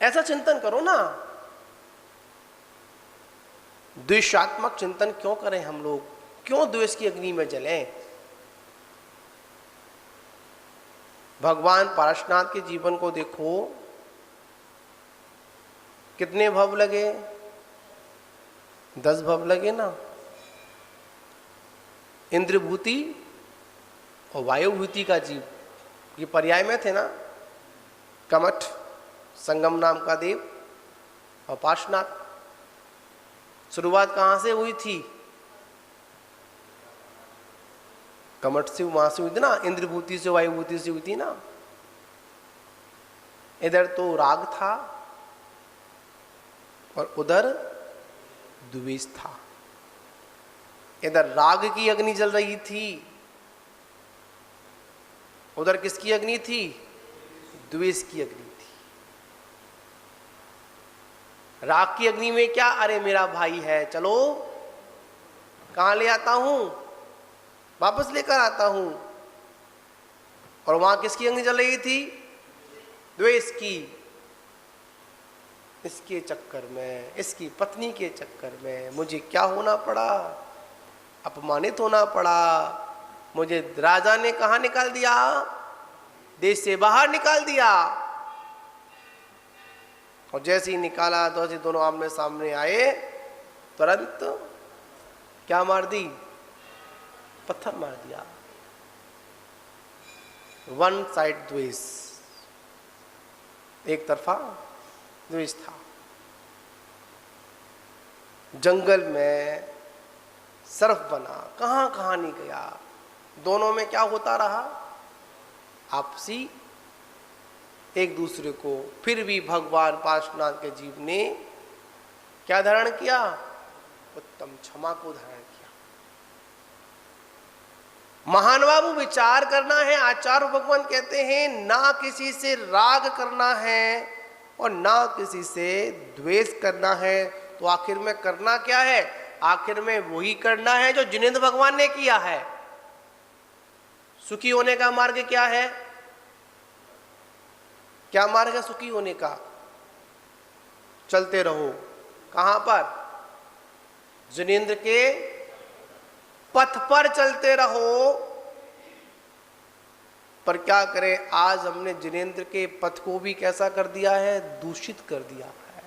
Speaker 1: ऐसा चिंतन करो ना। द्वेषात्मक चिंतन क्यों करें हम लोग? क्यों द्वेष की अग्नि में जलें? भगवान पार्श्वनाथ के जीवन को देखो, कितने भव लगे? 10 भव लगे ना। इंद्रभूति और वायुभूति का जीव ये पर्याय में थे ना। कमठ संगम नाम का देव और पार्श्वनाथ। शुरुआत कहां से हुई थी? कमठ से, वहां से हुई थी ना। इंद्रभूति से वायुभूति से हुई थी ना। इधर तो राग था और उधर द्वेष था। इधर राग की अग्नि जल रही थी, उधर किसकी अग्नि थी? द्वेष की अग्नि थी। राग की अग्नि में क्या? अरे मेरा भाई है, चलो कहां ले आता हूं, वापस लेकर आता हूं। और वहां किसकी अग्नि जल रही थी? द्वेष की। इसके चक्कर में, इसकी पत्नी के चक्कर में मुझे क्या होना पड़ा? अपमानित होना पड़ा। मुझे राजा ने कहां निकाल दिया? देश से बाहर निकाल दिया। और जैसे ही निकाला तो ऐसे दोनों आमने सामने आए, तुरंत क्या मार दी? पत्थर मार दिया। वन साइड द्वेष, एक तरफा द्वेष था। जंगल में सर्फ बना, कहां कहां नहीं गया। दोनों में क्या होता रहा? आपसी एक दूसरे को। फिर भी भगवान पार्श्वनाथ के जीव ने क्या धारण किया? उत्तम क्षमा को धारण किया। महान बाबू विचार करना है। आचार्य भगवान कहते हैं ना किसी से राग करना है और ना किसी से द्वेष करना है। तो आखिर में करना क्या है? आखिर में वही करना है जो जिनेंद्र भगवान ने किया है। सुखी होने का मार्ग क्या है? क्या मार्ग है सुखी होने का? चलते रहो। कहां पर? जिनेंद्र के पथ पर चलते रहो। पर क्या करें, आज हमने जिनेंद्र के पथ को भी कैसा कर दिया है? दूषित कर दिया है।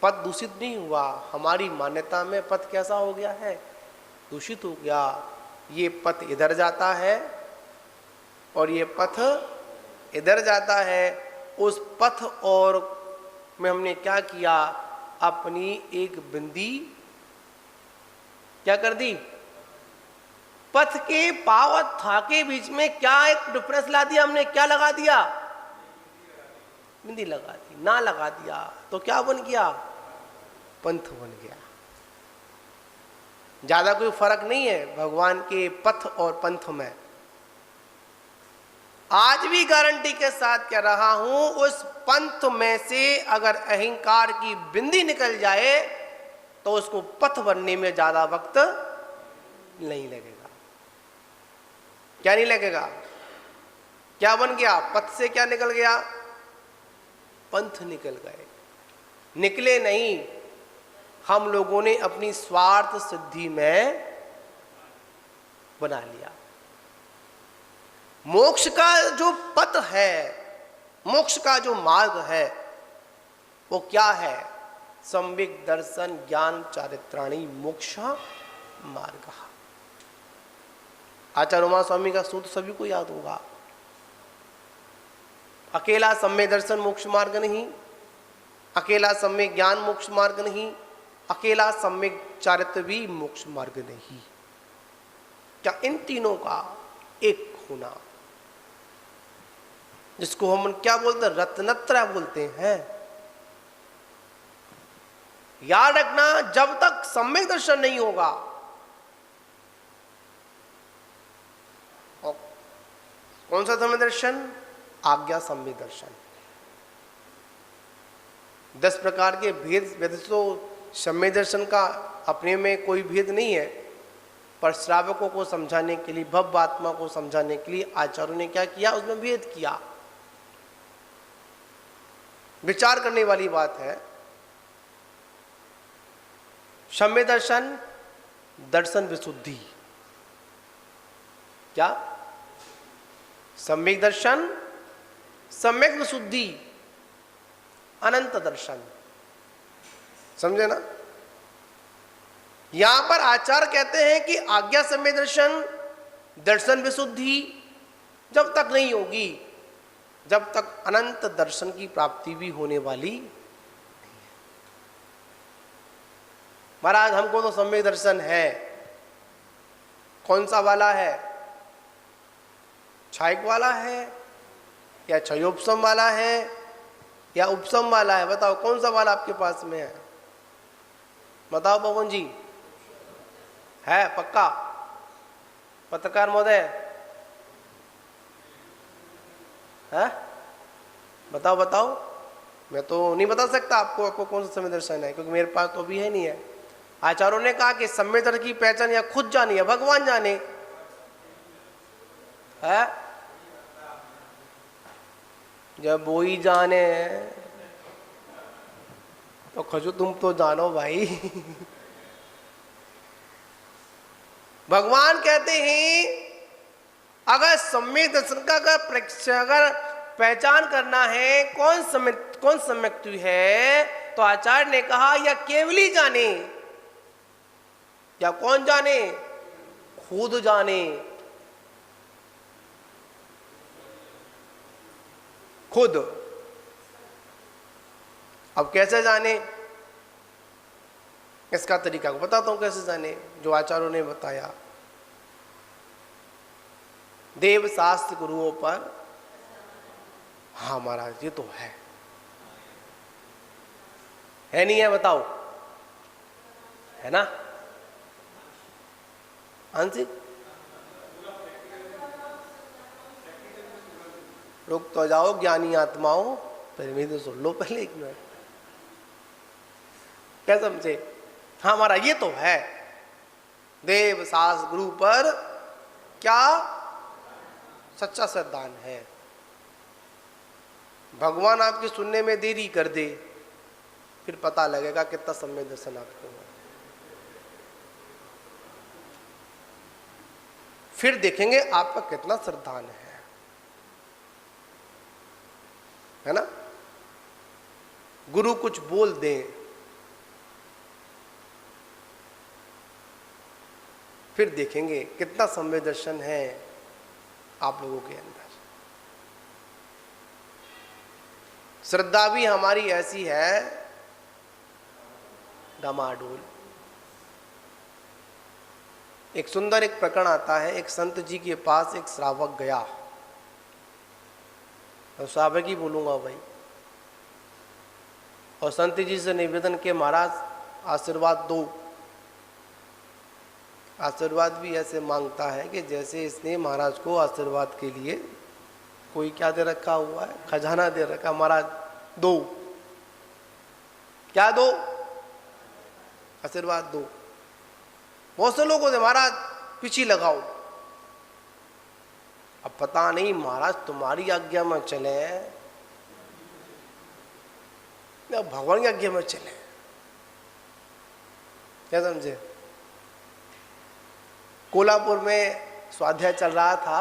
Speaker 1: पथ दूषित नहीं हुआ, हमारी मान्यता में पथ कैसा हो गया है? दूषित हो गया। ये पथ इधर जाता है और ये पथ इधर जाता है। उस पथ और में हमने क्या किया? अपनी एक बिंदी क्या कर दी? पथ के पाव और था के बीच में क्या एक डिफरेंस ला दिया हमने? क्या लगा दिया? बिंदी लगा दी। ना लगा दिया तो क्या बन गया? पंथ बन गया। ज्यादा कोई फर्क नहीं है भगवान के पथ और पंथ में। आज भी गारंटी के साथ कह रहा हूं, उस पंथ में से अगर अहंकार की बिंदी निकल जाए तो उसको पथ बनने में ज्यादा वक्त नहीं लगेगा। क्या नहीं लगेगा? क्या बन गया? पथ से क्या निकल गया? पंथ निकल गए। निकले नहीं, हम लोगों ने अपनी स्वार्थ सिद्धि में बना लिया। मोक्ष का जो पथ है, मोक्ष का जो मार्ग है, वो क्या है? सम्यक दर्शन ज्ञान चारित्राणी मोक्ष मार्ग। आचार्य उमा स्वामी का सूत्र सभी को याद होगा। अकेला सम्यक दर्शन मोक्ष मार्ग नहीं, अकेला सम्यक ज्ञान मोक्ष मार्ग नहीं, अकेला सम्यक चारित्र भी मोक्ष मार्ग नहीं। क्या इन तीनों का एक होना, जिसको हम क्या बोलते हैं? रत्नत्रय बोलते हैं। याद रखना, जब तक सम्यक दर्शन नहीं होगा, और कौन सा सम्यक दर्शन? आज्ञा सम्यक दर्शन। 10 प्रकार के भेद, वैसे तो सम्यक दर्शन का अपने में कोई भेद नहीं है, पर श्रावकों को समझाने के लिए, भव्य आत्मा को समझाने के लिए आचार्यों ने क्या किया? उसमें भेद किया। विचार करने वाली बात है। सम्यक दर्शन, दर्शन विशुद्धि। क्या? सम्यक दर्शन, सम्यक विशुद्धि, अनंत दर्शन। समझे ना? यहां पर आचार्य कहते हैं कि आज्ञा सम्यक दर्शन, दर्शन विशुद्धि जब तक नहीं होगी, जब तक अनंत दर्शन की प्राप्ति भी होने वाली नहीं है। महाराज हमको तो सम्यक दर्शन है। कौन सा वाला है? क्षायक वाला है या क्षयोपशम वाला है या उपशम वाला है? बताओ कौन सा वाला आपके पास में है? बताओ पवन जी, है पक्का? पत्रकार महोदय है? बताओ बताओ। मैं तो नहीं बता सकता आपको कौन सा सम्यक दर्शन है, क्योंकि मेरे पास तो अभी है नहीं है। आचार्यों ने कहा कि सम्यक दर्शन की पहचान या खुद जाने या भगवान जाने है। जब वो ही जाने तो खजू तुम तो जानो भाई। भगवान कहते हैं अगर सम्यक दर्शन का अगर पहचान करना है कौन सम्यक है, तो आचार्य ने कहा या केवली जाने या कौन जाने? खुद जाने। खुद। अब कैसे जाने? इसका तरीका को बताता हूं कैसे जाने, जो आचार्यों ने बताया। देव शास्त्र गुरुओं पर, हाँ महाराज ये तो है नहीं है? बताओ, है ना? आंशिक रुक तो जाओ ज्ञानी आत्माओं, पहले मेरी तो सुन लो पहले एक मिनट। क्या समझे? हाँ हमारा ये तो है। देव शास्त्र गुरु पर क्या सच्चा श्रद्धान है। भगवान आपके सुनने में देरी कर दे, फिर पता लगेगा कितना सम्यक दर्शन आपको है। फिर देखेंगे आपका कितना श्रद्धान है ना? गुरु कुछ बोल दे, फिर देखेंगे कितना सम्यक दर्शन है आप लोगों के अंदर। श्रद्धा भी हमारी ऐसी है डमाडोल। एक सुंदर एक प्रकरण आता है, एक संत जी के पास एक श्रावक गया। तो श्रावक ही बोलूंगा भाई। और संत जी से निवेदन के महाराज आशीर्वाद दो। आशीर्वाद भी ऐसे मांगता है कि जैसे इसने महाराज को आशीर्वाद के लिए कोई क्या दे रखा हुआ है, खजाना दे रखा। महाराज दो, क्या दो? आशीर्वाद दो। बहुत से लोगों से महाराज पीछे लगाओ। अब पता नहीं महाराज तुम्हारी आज्ञा में चले या भगवान की आज्ञा में चले। क्या समझे? कोल्हापुर में स्वाध्याय चल रहा था,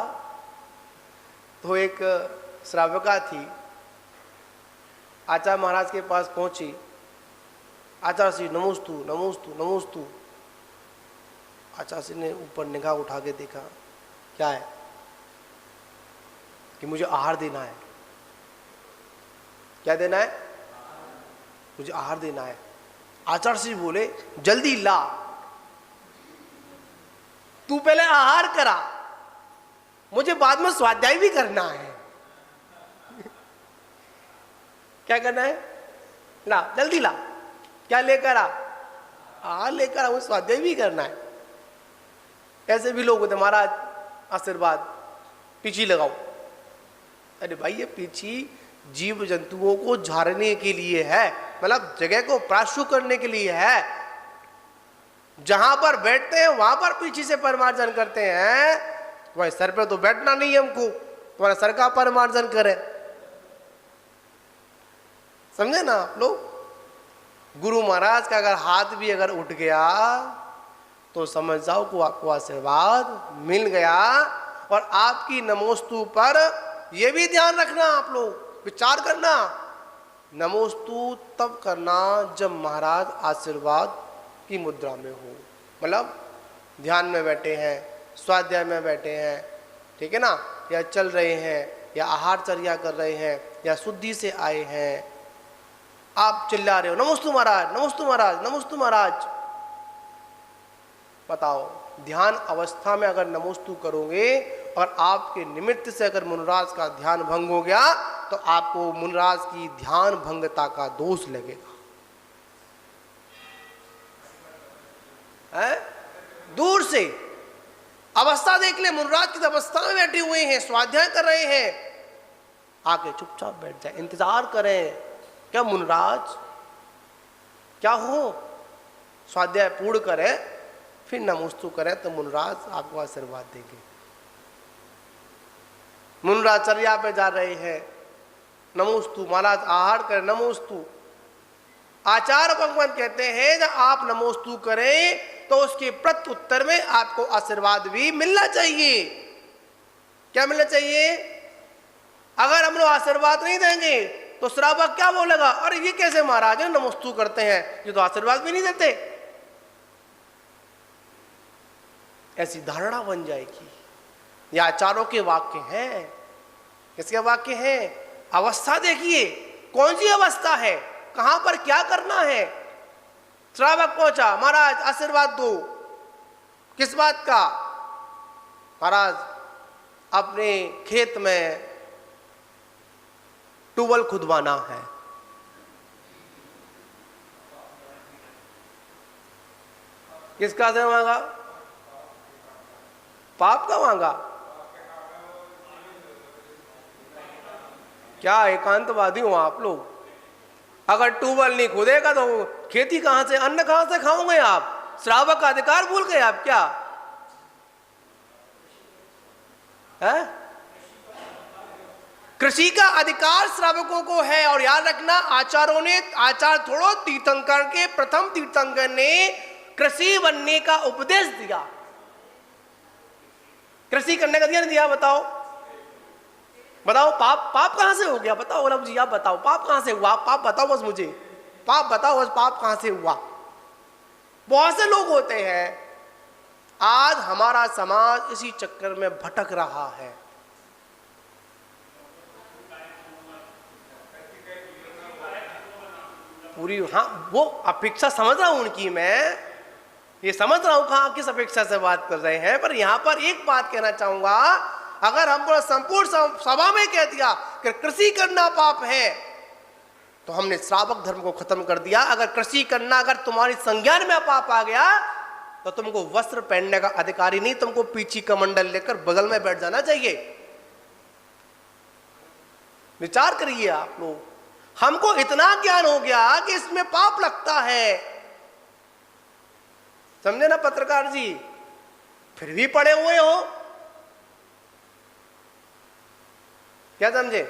Speaker 1: तो एक श्राविका थी आचार्य महाराज के पास पहुंची। आचार्य श्री नमोस्तु नमोस्तु नमोस्तु। आचार्य श्री ने ऊपर निगाह उठा के देखा, क्या है? कि मुझे आहार देना है। क्या देना है? मुझे आहार देना है। आचार्य श्री बोले जल्दी ला, तू पहले आहार करा, मुझे बाद में स्वाध्याय भी करना है। क्या करना है? ला, जल्दी ला। क्या लेकर आ? आहार लेकर आ, मुझे स्वाध्याय भी करना है। ऐसे भी लोग होते, महाराज आशीर्वाद पीछी लगाओ। अरे भाई ये पीछी जीव जंतुओं को झाड़ने के लिए है, मतलब जगह को प्राशु करने के लिए है। जहां पर बैठते हैं वहां पर पीछे से परमार्जन करते हैं। वही सर पे तो बैठना नहीं है हमको, तुम्हारा सर का परमार्जन करे। समझे ना आप लोग? गुरु महाराज का अगर हाथ भी अगर उठ गया तो समझ जाओ को आपको आशीर्वाद मिल गया। और आपकी नमोस्तु पर यह भी ध्यान रखना, आप लोग विचार करना, नमोस्तु तब करना जब महाराज आशीर्वाद की मुद्रा में हो, मतलब ध्यान में बैठे हैं, स्वाध्याय में बैठे हैं, ठीक है ना, या चल रहे हैं, या आहारचर्या कर रहे हैं, या शुद्धि से आए हैं, आप चिल्ला रहे हो नमोस्तु महाराज, नमोस्तु महाराज, नमोस्तु महाराज। बताओ, ध्यान अवस्था में अगर नमोस्तु करोगे और आपके निमित्त से अगर मुनिराज का ध्यान भंग हो गया तो आपको मुनिराज की ध्यान भंगता का दोष लगेगा। दूर से अवस्था देख ले, मुनिराज की अवस्था में बैठे हुए हैं, स्वाध्याय कर रहे हैं, आके चुपचाप बैठ जाए, इंतजार करें क्या मुनिराज क्या हो, स्वाध्याय पूर्ण करें, फिर नमोस्तु करें तो मुनिराज आपको आशीर्वाद देंगे। मुनिराज चर्या पे जा रहे हैं, नमोस्तु, महाराज आहार करें, नमोस्तु। आचार्य भगवान कहते हैं जब आप नमोस्तु करें तो उसके प्रत्युत्तर में आपको आशीर्वाद भी मिलना चाहिए। क्या मिलना चाहिए? अगर हम लोग आशीर्वाद नहीं देंगे तो श्रावक क्या बोलेगा, अरे ये कैसे महाराज है नमोस्तु करते हैं, ये तो आशीर्वाद भी नहीं देते, ऐसी धारणा बन जाएगी। ये आचार्यों के वाक्य हैं। किसके वाक्य हैं? अवस्था देखिए, कौन सी अवस्था है, कहां पर क्या करना है। श्रावक पहुंचा, महाराज आशीर्वाद दो, किस बात का? महाराज अपने खेत में ट्यूबवेल खुदवाना है। किसका से मांगा? पाप का मांगा? क्या एकांतवादी हो आप लोग? अगर ट्यूबवेल नहीं खुदेगा तो खेती कहां से, अन्न कहां से खाओगे आप? श्रावक का अधिकार भूल गए आप क्या? है? कृषि का अधिकार श्रावकों को है। और याद रखना, आचार्यों ने, आचार्य थोड़ो, तीर्थंकर के प्रथम तीर्थंकर ने कृषि बनने का उपदेश दिया। कृषि करने का दिया? बताओ बताओ, पाप कहां से हो गया? बताओ वल्लभ जी, आप बताओ पाप कहां से हुआ? पाप बताओ बस मुझे, पाप बताओ बस, पाप कहां से हुआ? बहुत से लोग होते हैं, आज हमारा समाज इसी चक्कर में भटक रहा है। पूरी, हाँ, वो अपेक्षा समझ रहा हूं उनकी, मैं ये समझ रहा हूं कहां किस अपेक्षा से बात कर रहे हैं, पर यहां पर एक बात कहना चाहूंगा, अगर हमको संपूर्ण सभा में कह दिया कि कृषि करना पाप है तो हमने श्रावक धर्म को खत्म कर दिया। अगर कृषि करना, अगर तुम्हारी संज्ञान में पाप आ गया तो तुमको वस्त्र पहनने का अधिकार ही नहीं, तुमको पीछी कमंडल लेकर बगल में बैठ जाना चाहिए। विचार करिए आप लोग, हमको इतना ज्ञान हो गया कि इसमें पाप लगता है, समझे ना पत्रकार जी, फिर भी पड़े हुए हो। क्या समझे?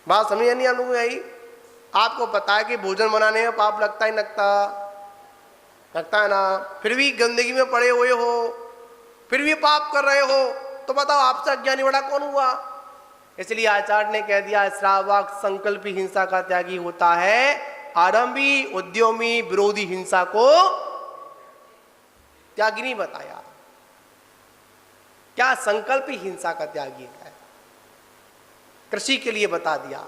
Speaker 1: बात समझे नहीं आप लोगों को? यही आपको पता है कि भोजन बनाने में पाप लगता ही लगता है ना, फिर भी गंदगी में पड़े हुए हो, फिर भी पाप कर रहे हो, तो बताओ आपसे अज्ञानी बड़ा कौन हुआ? इसलिए आचार्य ने कह दिया, श्रावक संकल्पी हिंसा का त्यागी होता है, आरंभी उद्यमी विरोधी हिंसा को त्यागी नहीं बताया। क्या संकल्पी हिंसा का त्यागी है? कृषि के लिए बता दिया।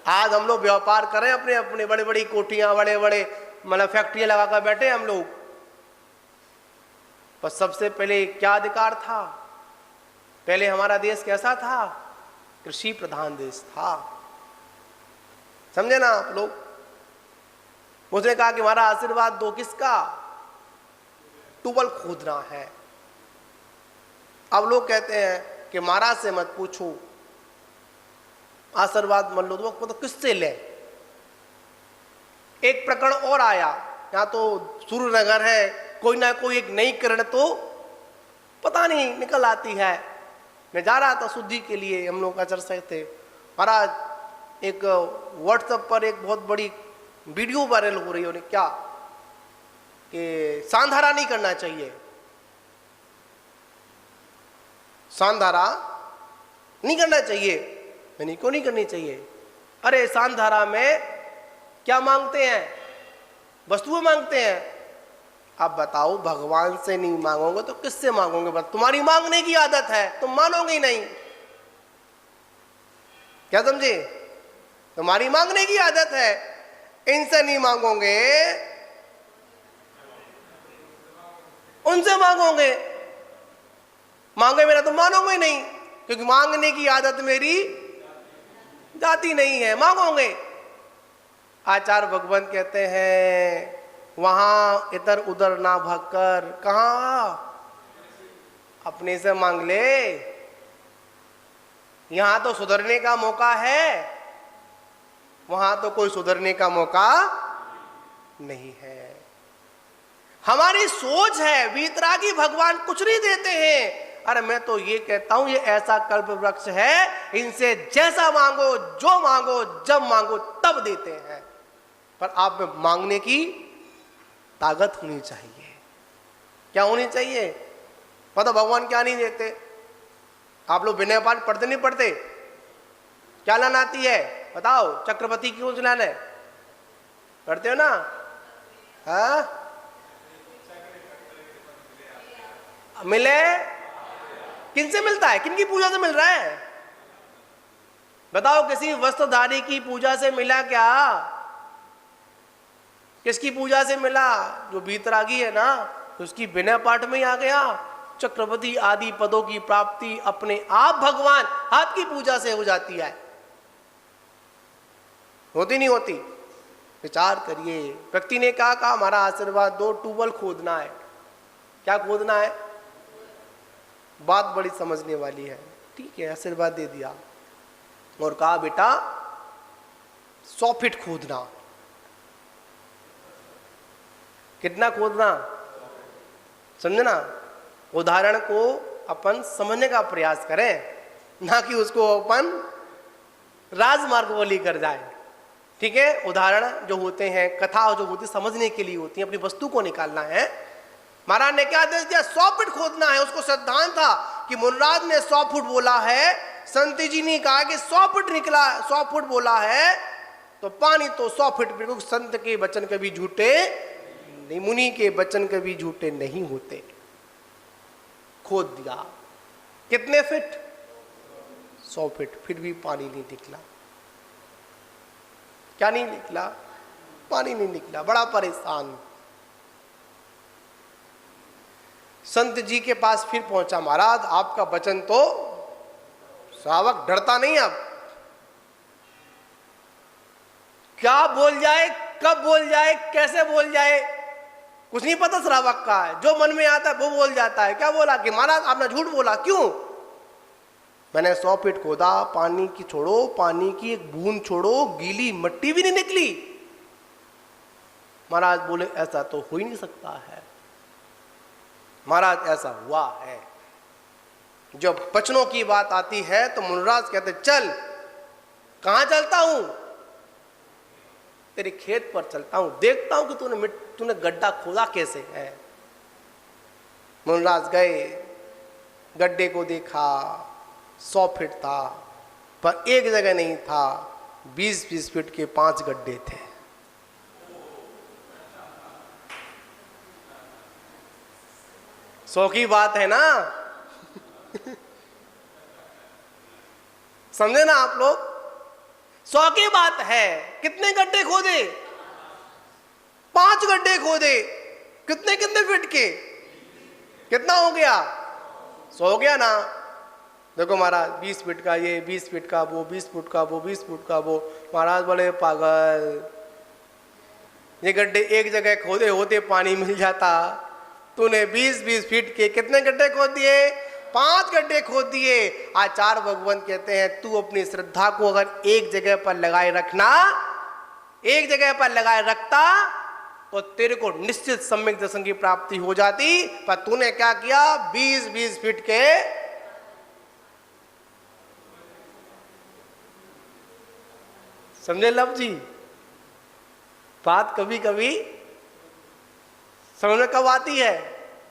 Speaker 1: आज हम लोग व्यापार करें, अपने अपने बड़े बड़ी कोठियां, बड़े बड़े मतलब फैक्ट्रियां लगाकर बैठे हम लोग, पर सबसे पहले क्या अधिकार था? पहले हमारा देश कैसा था? कृषि प्रधान देश था, समझे ना आप लोग? उसने कहा कि हमारा आशीर्वाद दो, किसका? ट्यूबवेल खोदना है। अब लोग कहते हैं कि महाराज से मत पूछो, आशीर्वाद मान लो, तो किससे ले? एक प्रकरण और आया, यहाँ तो सूर्यनगर है, कोई ना कोई एक नई किरण तो पता नहीं निकल आती है। मैं जा रहा था शुद्धि के लिए, हम लोग का चर्चा थे, महाराज एक व्हाट्सएप पर एक बहुत बड़ी वीडियो वायरल हो रही है, क्या कि सांधारा नहीं करना चाहिए। शांत धारा नहीं करना चाहिए। नहीं, क्यों नहीं करनी चाहिए? अरे शांत धारा में क्या मांगते हैं? वस्तुएं मांगते हैं। आप बताओ, भगवान से नहीं मांगोगे तो किससे मांगोगे? बस तुम्हारी मांगने की आदत है, तुम मानोगे ही नहीं। क्या समझे? तुम्हारी मांगने की आदत है, इनसे नहीं मांगोगे, उनसे मांगोगे। मांगे मेरा तो मानोगे नहीं, क्योंकि मांगने की आदत मेरी जाती नहीं है, मांगोगे। आचार्य भगवंत कहते हैं वहां इधर उधर ना भागकर, कहां? अपने से मांग ले। यहां तो सुधरने का मौका है, वहां तो कोई सुधरने का मौका नहीं है। हमारी सोच है वीतरागी भगवान कुछ नहीं देते हैं। अरे मैं तो ये कहता हूं ये ऐसा कल्प वृक्ष है, इनसे जैसा मांगो, जो मांगो, जब मांगो तब देते हैं। पर आप में मांगने की ताकत होनी चाहिए। क्या होनी चाहिए? पता भगवान क्या नहीं देते? आप लोग विनय पाठ पढ़ते नहीं पढ़ते? क्या लान आती है बताओ? चक्रवर्ती की कौन लान है? पढ़ते हो ना? हाँ, मिले। किनसे मिलता है? किनकी पूजा से मिल रहा है? बताओ, किसी वस्त्रधारी की पूजा से मिला क्या? किसकी पूजा से मिला? जो वीतरागी है ना, उसकी विनय पाठ में ही आ गया। चक्रवर्ती आदि पदों की प्राप्ति अपने आप भगवान आपकी पूजा से हो जाती है। होती नहीं होती? विचार करिए। व्यक्ति ने कहा हमारा आशीर्वाद दो, ट्यूबवेल खोदना है। क्या खोदना है? बात बड़ी समझने वाली है। ठीक है, आशीर्वाद दे दिया और कहा बेटा 100 फीट खोदना। कितना खोदना? समझे ना? उदाहरण को अपन समझने का प्रयास करें, ना कि उसको अपन राजमार्ग को लेकर जाए। ठीक है, उदाहरण जो होते हैं, कथा जो होती है, समझने के लिए होती है, अपनी वस्तु को निकालना है। महाराज ने क्या आदेश दिया? 100 फीट खोदना है। उसको सिद्धांत था कि मुनराज ने 100 फुट बोला है, संत जी ने कहा कि 100 फुट निकला, 100 फुट बोला है तो पानी तो 100 फीट। क्योंकि संत के वचन कभी झूठे नहीं, मुनि के वचन कभी झूठे नहीं होते। खोद दिया। कितने फीट? 100 फीट। फिर भी पानी नहीं निकला। क्या नहीं निकला? पानी नहीं निकला। बड़ा परेशान। संत जी के पास फिर पहुंचा, महाराज आपका वचन तो, श्रावक डरता नहीं अब, क्या बोल जाए, कब बोल जाए, कैसे बोल जाए, कुछ नहीं पता श्रावक का। जो मन में आता है वो बोल जाता है। क्या बोला कि महाराज आपने झूठ बोला। क्यों? मैंने 100 फीट खोदा, पानी की छोड़ो, पानी की एक बूंद छोड़ो, गीली मिट्टी भी नहीं निकली। महाराज बोले ऐसा तो हो ही नहीं सकता है। महाराज ऐसा हुआ है। जब बचनों की बात आती है तो मुनराज कहते चल। कहां चलता हूं? तेरे खेत पर चलता हूं, देखता हूं कि तूने गड्ढा खोदा कैसे है। मुनराज गए, गड्ढे को देखा, 100 फीट था, पर एक जगह नहीं था, 20-20 फीट के 5 गड्ढे थे। सौ की बात है ना? समझे ना आप लोग? 100 की बात है। कितने गड्ढे खोदे? 5 गड्ढे खोदे। कितने कितने फीट के? कितना हो गया? 100 हो गया ना? देखो महाराज 20 फीट का ये, 20 फीट का वो, 20 फुट का वो, 20 फुट का वो। महाराज बोले पागल, ये गड्ढे एक जगह खोदे होते पानी मिल जाता। तूने 20-20 फीट के कितने गड्ढे खोद दिए? 5 गड्ढे खोद दिए। आचार्य भगवंत कहते हैं तू अपनी श्रद्धा को अगर एक जगह पर लगाए रखना, एक जगह पर लगाए रखता तो तेरे को निश्चित सम्यक दर्शन की प्राप्ति हो जाती। पर तूने क्या किया? 20-20 फीट के। समझे लव जी? बात कभी कभी समझ में कब आती है?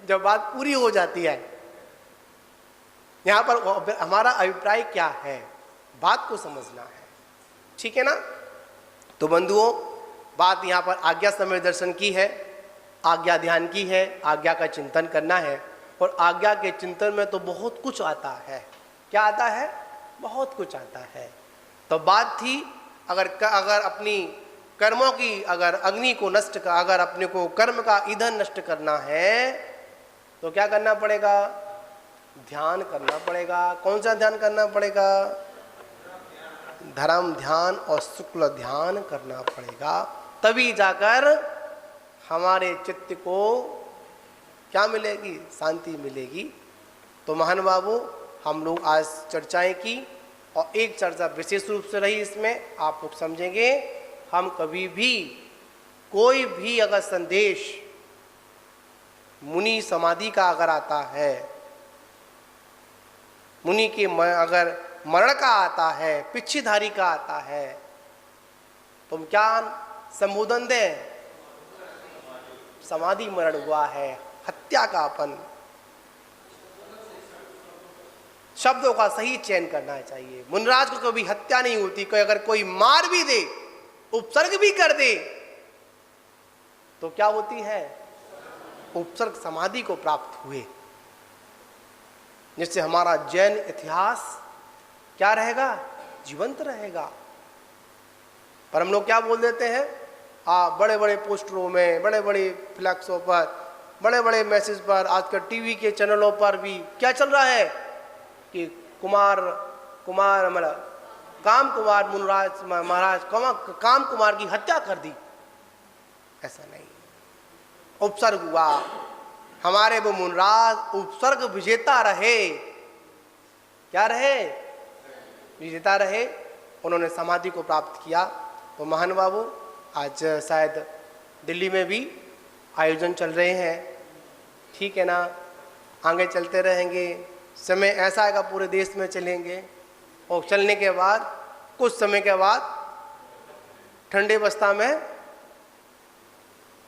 Speaker 1: जब बात पूरी हो जाती है। यहाँ पर हमारा अभिप्राय क्या है, बात को समझना है, ठीक है ना। तो बंधुओं, बात यहाँ पर आज्ञा समय दर्शन की है, आज्ञा ध्यान की है, आज्ञा का चिंतन करना है। और आज्ञा के चिंतन में तो बहुत कुछ आता है। क्या आता है? बहुत कुछ आता है। तो बात थी, अगर अपनी कर्मों की अगर अग्नि को नष्ट कर, अगर अपने को कर्म का ईंधन नष्ट करना है तो क्या करना पड़ेगा? ध्यान करना पड़ेगा। कौन सा ध्यान करना पड़ेगा? धर्म ध्यान और शुक्ल ध्यान करना पड़ेगा। तभी जाकर हमारे चित्त को क्या मिलेगी? शांति मिलेगी। तो महान बाबू, हम लोग आज चर्चाएं की और एक चर्चा विशेष रूप से रही, इसमें आप लोग समझेंगे। हम कभी भी कोई भी अगर संदेश मुनि समाधि का अगर आता है, मुनि के अगर मरण का आता है, पिछीधारी का आता है, तो हम क्या संबोधन दें? समाधि मरण हुआ है, हत्या का अपन। शब्दों का सही चयन करना चाहिए। मुनराज को कभी हत्या नहीं होती। कोई अगर कोई मार भी दे, उपसर्ग भी कर दे, तो क्या होती है? उपसर्ग समाधि को प्राप्त हुए, जिससे हमारा जैन इतिहास क्या रहेगा? जीवंत रहेगा। पर हम लोग क्या बोल देते हैं? बड़े बड़े पोस्टरों में, बड़े बड़े फ्लैक्सों पर, बड़े बड़े मैसेज पर, आजकल टीवी के चैनलों पर भी क्या चल रहा है कि काम कुमार मुनराज महाराज काम कुमार की हत्या कर दी। ऐसा नहीं, उपसर्ग हुआ। हमारे वो मुनराज उपसर्ग विजेता रहे। क्या रहे? विजेता रहे। उन्होंने समाधि को प्राप्त किया। तो महान बाबू, आज शायद दिल्ली में भी आयोजन चल रहे हैं, ठीक है ना। आगे चलते रहेंगे। समय ऐसा आएगा पूरे देश में चलेंगे, और चलने के बाद कुछ समय के बाद ठंडे अवस्था में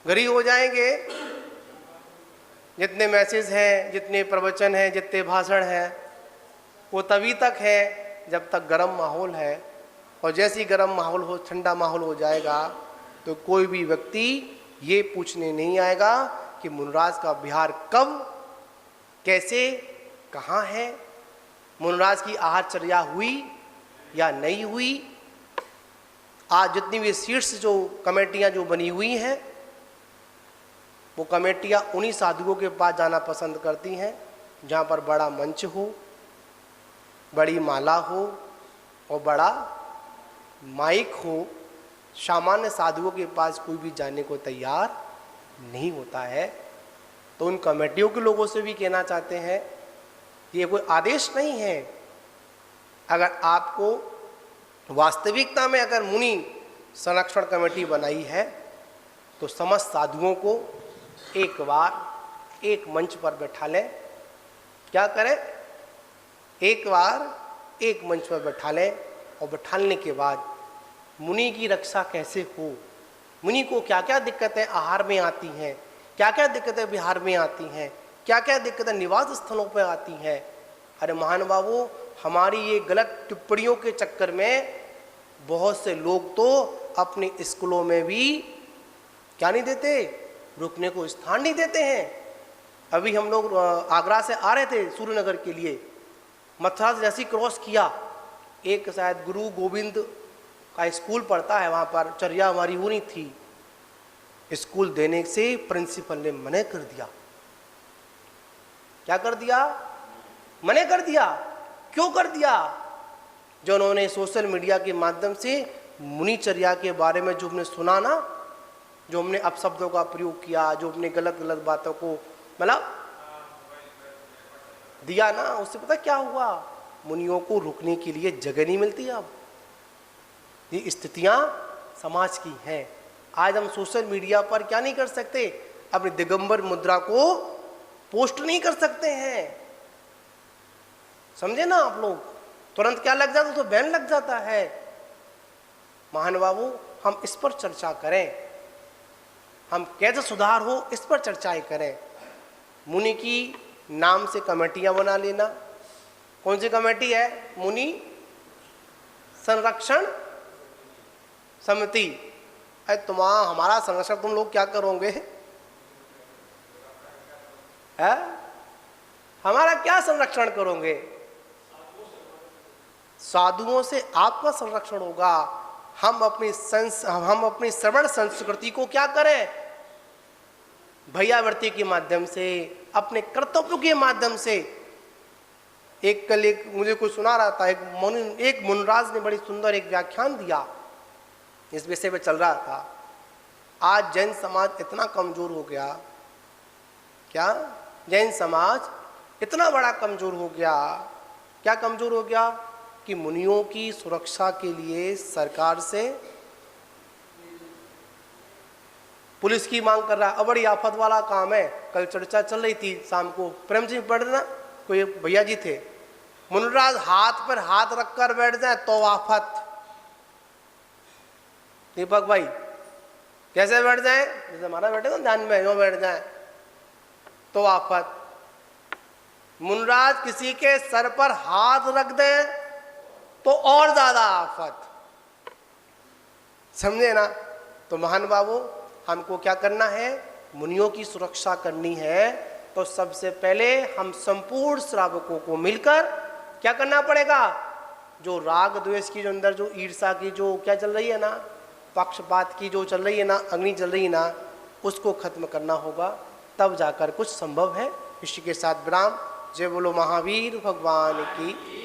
Speaker 1: गरीब हो जाएंगे। जितने मैसेज हैं, जितने प्रवचन हैं, जितने भाषण हैं, वो तभी तक है जब तक गर्म माहौल है। और जैसे ही गर्म माहौल हो, ठंडा माहौल हो जाएगा, तो कोई भी व्यक्ति ये पूछने नहीं आएगा कि मुनराज का विहार कब, कैसे, कहाँ है, मुनराज की आहारचर्या हुई या नहीं हुई। आज जितनी भी सीट्स जो कमेटियाँ जो बनी हुई हैं, वो कमेटियाँ उन्हीं साधुओं के पास जाना पसंद करती हैं जहाँ पर बड़ा मंच हो, बड़ी माला हो और बड़ा माइक हो। सामान्य साधुओं के पास कोई भी जाने को तैयार नहीं होता है। तो उन कमेटियों के लोगों से भी कहना चाहते हैं, ये कोई आदेश नहीं है। अगर आपको वास्तविकता में अगर मुनि संरक्षण कमेटी बनाई है, तो समस्त साधुओं को एक बार एक मंच पर बैठा लें। क्या करें? एक बार एक मंच पर बैठा लें, और बैठाने के बाद मुनि की रक्षा कैसे हो, मुनि को क्या क्या दिक्कतें आहार में आती हैं, क्या क्या दिक्कतें विहार में आती हैं, क्या क्या दिक्कतें निवास स्थलों पर आती हैं। अरे महान बाबू, हमारी ये गलत टिप्पणियों के चक्कर में बहुत से लोग तो अपने स्कूलों में भी क्या नहीं देते, रुकने को स्थान नहीं देते हैं। अभी हम लोग आगरा से आ रहे थे सूर्यनगर के लिए, मथुरा से जैसे क्रॉस किया, एक शायद गुरु गोविंद का स्कूल पढ़ता है, वहाँ पर चर्या हमारी होनी थी। स्कूल देने से प्रिंसिपल ने मना कर दिया। क्या कर दिया? मना कर दिया। क्यों कर दिया? जो उन्होंने सोशल मीडिया के माध्यम से मुनिचर्या के बारे में जो हमने सुना ना, जो हमने अपशब्दों का प्रयोग किया, जो हमने गलत गलत बातों को मतलब दिया ना, उससे पता क्या हुआ? मुनियों को रुकने के लिए जगह नहीं मिलती। अब ये स्थितियां समाज की हैं। आज हम सोशल मीडिया पर क्या नहीं कर सकते? अपनी दिगंबर मुद्रा को पोस्ट नहीं कर सकते हैं। समझे ना आप लोग? तुरंत क्या लग जाता? तो बैन लग जाता है। महान बाबू, हम इस पर चर्चा करें, हम कैसे सुधार हो इस पर चर्चाएं करें। मुनि की नाम से कमेटियां बना लेना, कौन सी कमेटी है? मुनि संरक्षण समिति। अरे हमारा संरक्षण तुम लोग क्या करोगे? है? हमारा क्या संरक्षण करोगे? साधुओं से आपका संरक्षण होगा। हम अपनी श्रवण संस्कृति को क्या करें? भैयावृत्ति के माध्यम से, अपने कर्तव्यों के माध्यम से। कल मुझे कुछ सुना रहा था, एक मुनराज ने बड़ी सुंदर एक व्याख्यान दिया, इस विषय पे चल रहा था। आज जैन समाज इतना कमजोर हो गया, क्या जैन समाज इतना बड़ा कमजोर हो गया? क्या कमजोर हो गया? कि मुनियों की सुरक्षा के लिए सरकार से पुलिस की मांग कर रहा है। अब बड़ी आफत वाला काम है। कल चर्चा चल रही थी शाम को, प्रेम जी पढ़ रहे ना, कोई भैया जी थे, मुनराज हाथ पर हाथ रखकर बैठ जाए तो आफत। दीपक भाई कैसे बैठ जाए? जैसे हमारा बैठे ना ध्यान में, यूं बैठ जाए तो आफत। मुनराज किसी के सर पर हाथ रख दे तो और ज्यादा आफत। समझे ना? तो महान बाबू, हमको क्या करना है? मुनियों की सुरक्षा करनी है। तो सबसे पहले हम संपूर्ण श्रावकों को मिलकर क्या करना पड़ेगा? जो राग द्वेष की, जो अंदर जो ईर्षा की जो क्या चल रही है ना, पक्षपात की जो चल रही है ना, अग्नि चल रही है ना, उसको खत्म करना होगा। तब जाकर कुछ संभव है। इसी के साथ विराम। जय बोलो महावीर भगवान की।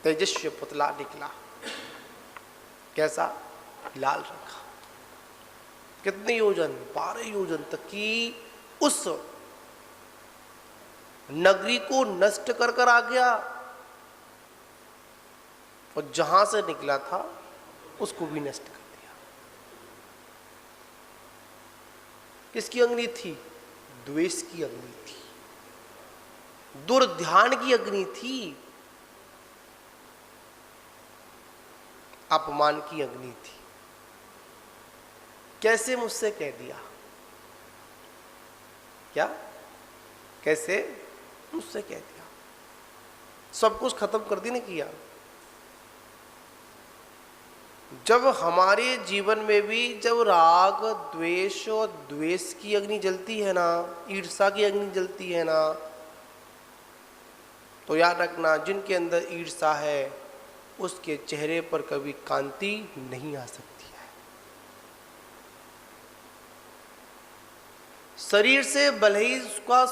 Speaker 1: तेजस्वी पुतला निकला, कैसा? लाल रखा। कितने योजन? 12 योजन तक की उस नगरी को नष्ट कर कर आ गया, और जहां से निकला था उसको भी नष्ट कर दिया। किसकी अग्नि थी? द्वेष की अग्नि थी, दुर्ध्यान की अग्नि थी, अपमान की अग्नि थी। कैसे मुझसे कह दिया? क्या? कैसे मुझसे कह दिया? सब कुछ खत्म कर दी, नहीं किया। जब हमारे जीवन में भी जब राग द्वेष और द्वेष की अग्नि जलती है ना, ईर्षा की अग्नि जलती है ना, तो याद रखना, जिनके अंदर ईर्षा है उसके चेहरे पर कभी कांति नहीं आ सकती है। शरीर से भले ही उसका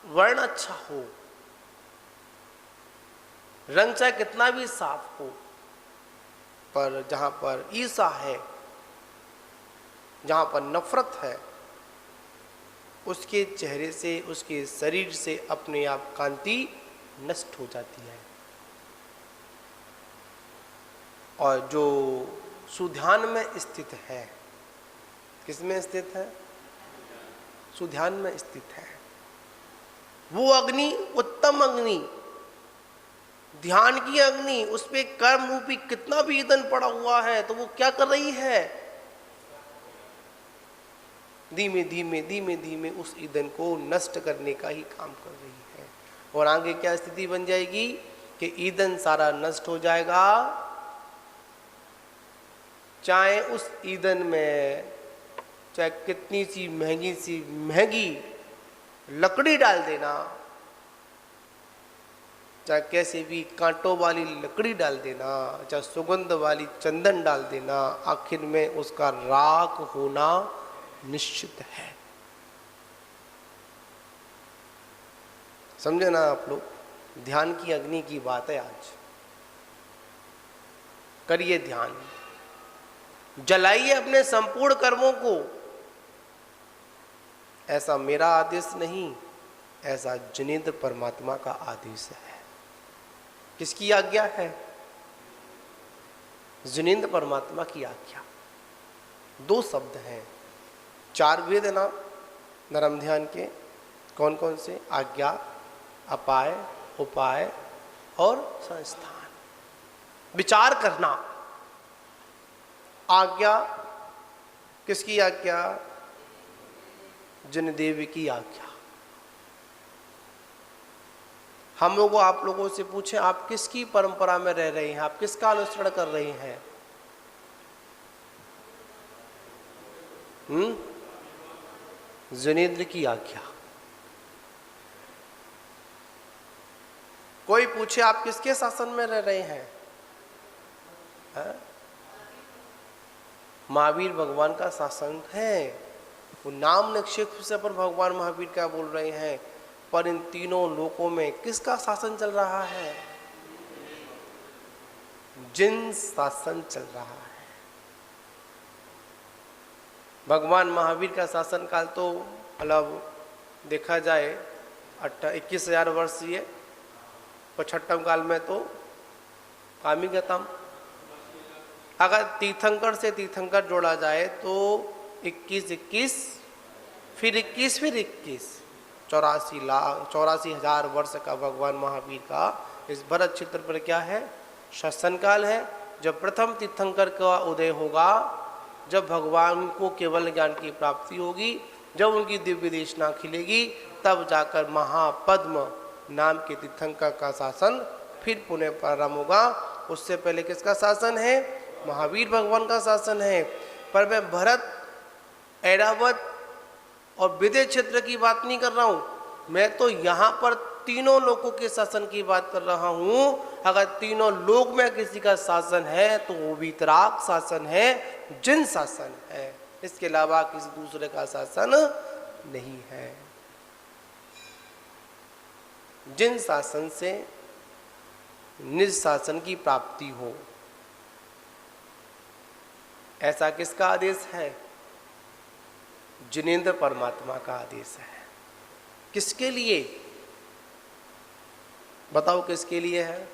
Speaker 1: वर्ण अच्छा हो, रंग चाहे कितना भी साफ हो, पर जहां पर ईर्षा है, जहां पर नफरत है, उसके चेहरे से, उसके शरीर से अपने आप कांति नष्ट हो जाती है। और जो सुध्यान में स्थित है, किसमें स्थित है? सुध्यान में स्थित है। वो अग्नि, उत्तम अग्नि, ध्यान की अग्नि, उस पे कर्म रूपी कितना भी ईंधन पड़ा हुआ है, तो वो क्या कर रही है? धीमे धीमे धीमे धीमे उस ईंधन को नष्ट करने का ही काम कर रही है। और आगे क्या स्थिति बन जाएगी कि ईंधन सारा नष्ट हो जाएगा। चाहे उस ईंधन में चाहे कितनी सी महंगी लकड़ी डाल देना, चाहे कैसे भी कांटों वाली लकड़ी डाल देना, चाहे सुगंध वाली चंदन डाल देना, आखिर में उसका राख होना निश्चित है। समझे ना आप लोग? ध्यान की अग्नि की बात है आज। करिए ध्यान, जलाइए अपने संपूर्ण कर्मों को। ऐसा मेरा आदेश नहीं, ऐसा जिनेंद्र परमात्मा का आदेश है। किसकी आज्ञा है? जिनेंद्र परमात्मा की आज्ञा। 2 शब्द हैं, 4 वेद ना नरम ध्यान के। कौन कौन से? आज्ञा, अपाय, उपाय और संस्थान। विचार करना। आज्ञा, किसकी आज्ञा? जिन देव की आज्ञा। हम लोग आप लोगों से पूछें, आप किसकी परंपरा में रह रहे हैं, आप किसका अनुसरण कर रहे हैं? जिनेंद्र की आज्ञा। कोई पूछे आप किसके शासन में रह रहे हैं? महावीर भगवान का शासन है। वो नाम निक्षेप से पर भगवान महावीर क्या बोल रहे हैं, पर इन तीनों लोकों में किसका शासन चल रहा है? जिन शासन चल रहा है। भगवान महावीर का शासन काल तो मतलब देखा जाए 21,000 वर्षीय, 65 काल में तो काम ही खत्म। अगर तीर्थंकर से तीर्थंकर जोड़ा जाए तो 21 फिर 21 फिर 21, 84,000 वर्ष का भगवान महावीर का इस भरत क्षेत्र पर क्या है? शासन काल है। जब प्रथम तीर्थंकर का उदय होगा, जब भगवान को केवल ज्ञान की प्राप्ति होगी, जब उनकी दिव्य देशना खिलेगी, तब जाकर महापद्म नाम के तीर्थंकर का शासन फिर पुनः प्रारंभ होगा। उससे पहले किसका शासन है? महावीर भगवान का शासन है। पर मैं भरत, ऐरावत और विदेह क्षेत्र की बात नहीं कर रहा हूं, मैं तो यहां पर तीनों लोगों के शासन की बात कर रहा हूं। अगर तीनों लोक में किसी का शासन है तो वो वीतराग शासन है, जिन शासन है। इसके अलावा किसी दूसरे का शासन नहीं है। जिन शासन से निज शासन की प्राप्ति हो, ऐसा किसका आदेश है? जिनेंद्र परमात्मा का आदेश है। किसके लिए बताओ? किसके लिए है?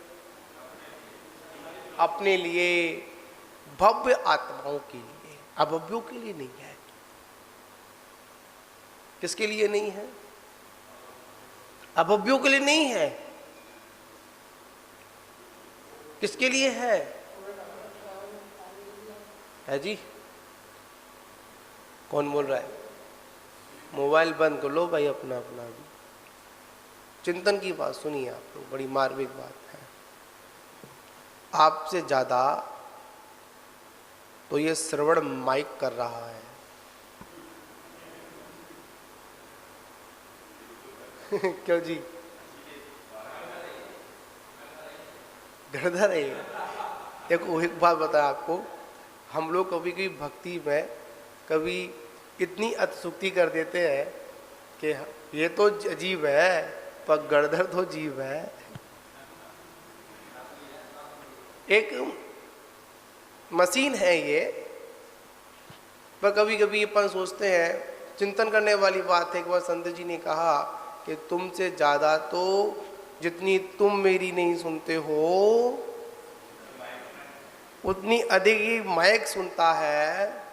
Speaker 1: अपने लिए, भव्य आत्माओं के लिए, अभव्यों के लिए नहीं है। किसके लिए नहीं है? अभव्यों के लिए नहीं है। किसके लिए है? है जी? कौन बोल रहा है? मोबाइल बंद कर लो भाई अपना अपना भी। चिंतन की बात सुनिए आप लोग, बड़ी मार्मिक बात है। आपसे ज्यादा तो ये श्रवण माइक कर रहा है। क्यों जी? डरदा रहे। देखो एक बात बताया आपको, हम लोग कभी कभी भक्ति में कभी इतनी अतिशुक्ति कर देते हैं कि ये तो अजीब है, पर गड़धर तो अजीब है। एक मशीन है ये, पर कभी कभी अपन सोचते हैं, चिंतन करने वाली बात है। एक बार संत जी ने कहा कि तुमसे ज्यादा तो जितनी तुम मेरी नहीं सुनते हो, उतनी अधिक ही माइक सुनता है।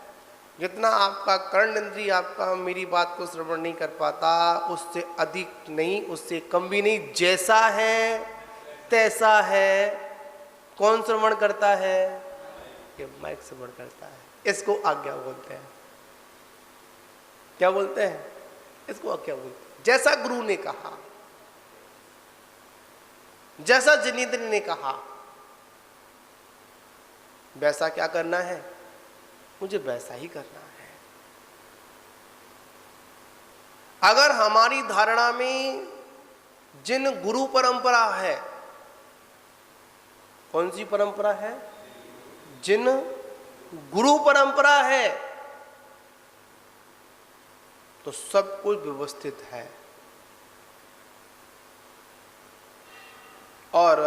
Speaker 1: जितना आपका कर्ण इंद्रिय आपका मेरी बात को श्रवण नहीं कर पाता, उससे अधिक नहीं, उससे कम भी नहीं। जैसा है तैसा है। कौन श्रवण करता है? ये माइक श्रवण करता है। इसको आज्ञा बोलते हैं। क्या बोलते हैं? इसको आज्ञा बोलते हैं। जैसा गुरु ने कहा, जैसा जिनेंद्र ने कहा, वैसा क्या करना है? मुझे वैसा ही करना है। अगर हमारी धारणा में जिन गुरु परंपरा है, कौन सी परंपरा है? जिन गुरु परंपरा है, तो सब कुछ व्यवस्थित है। और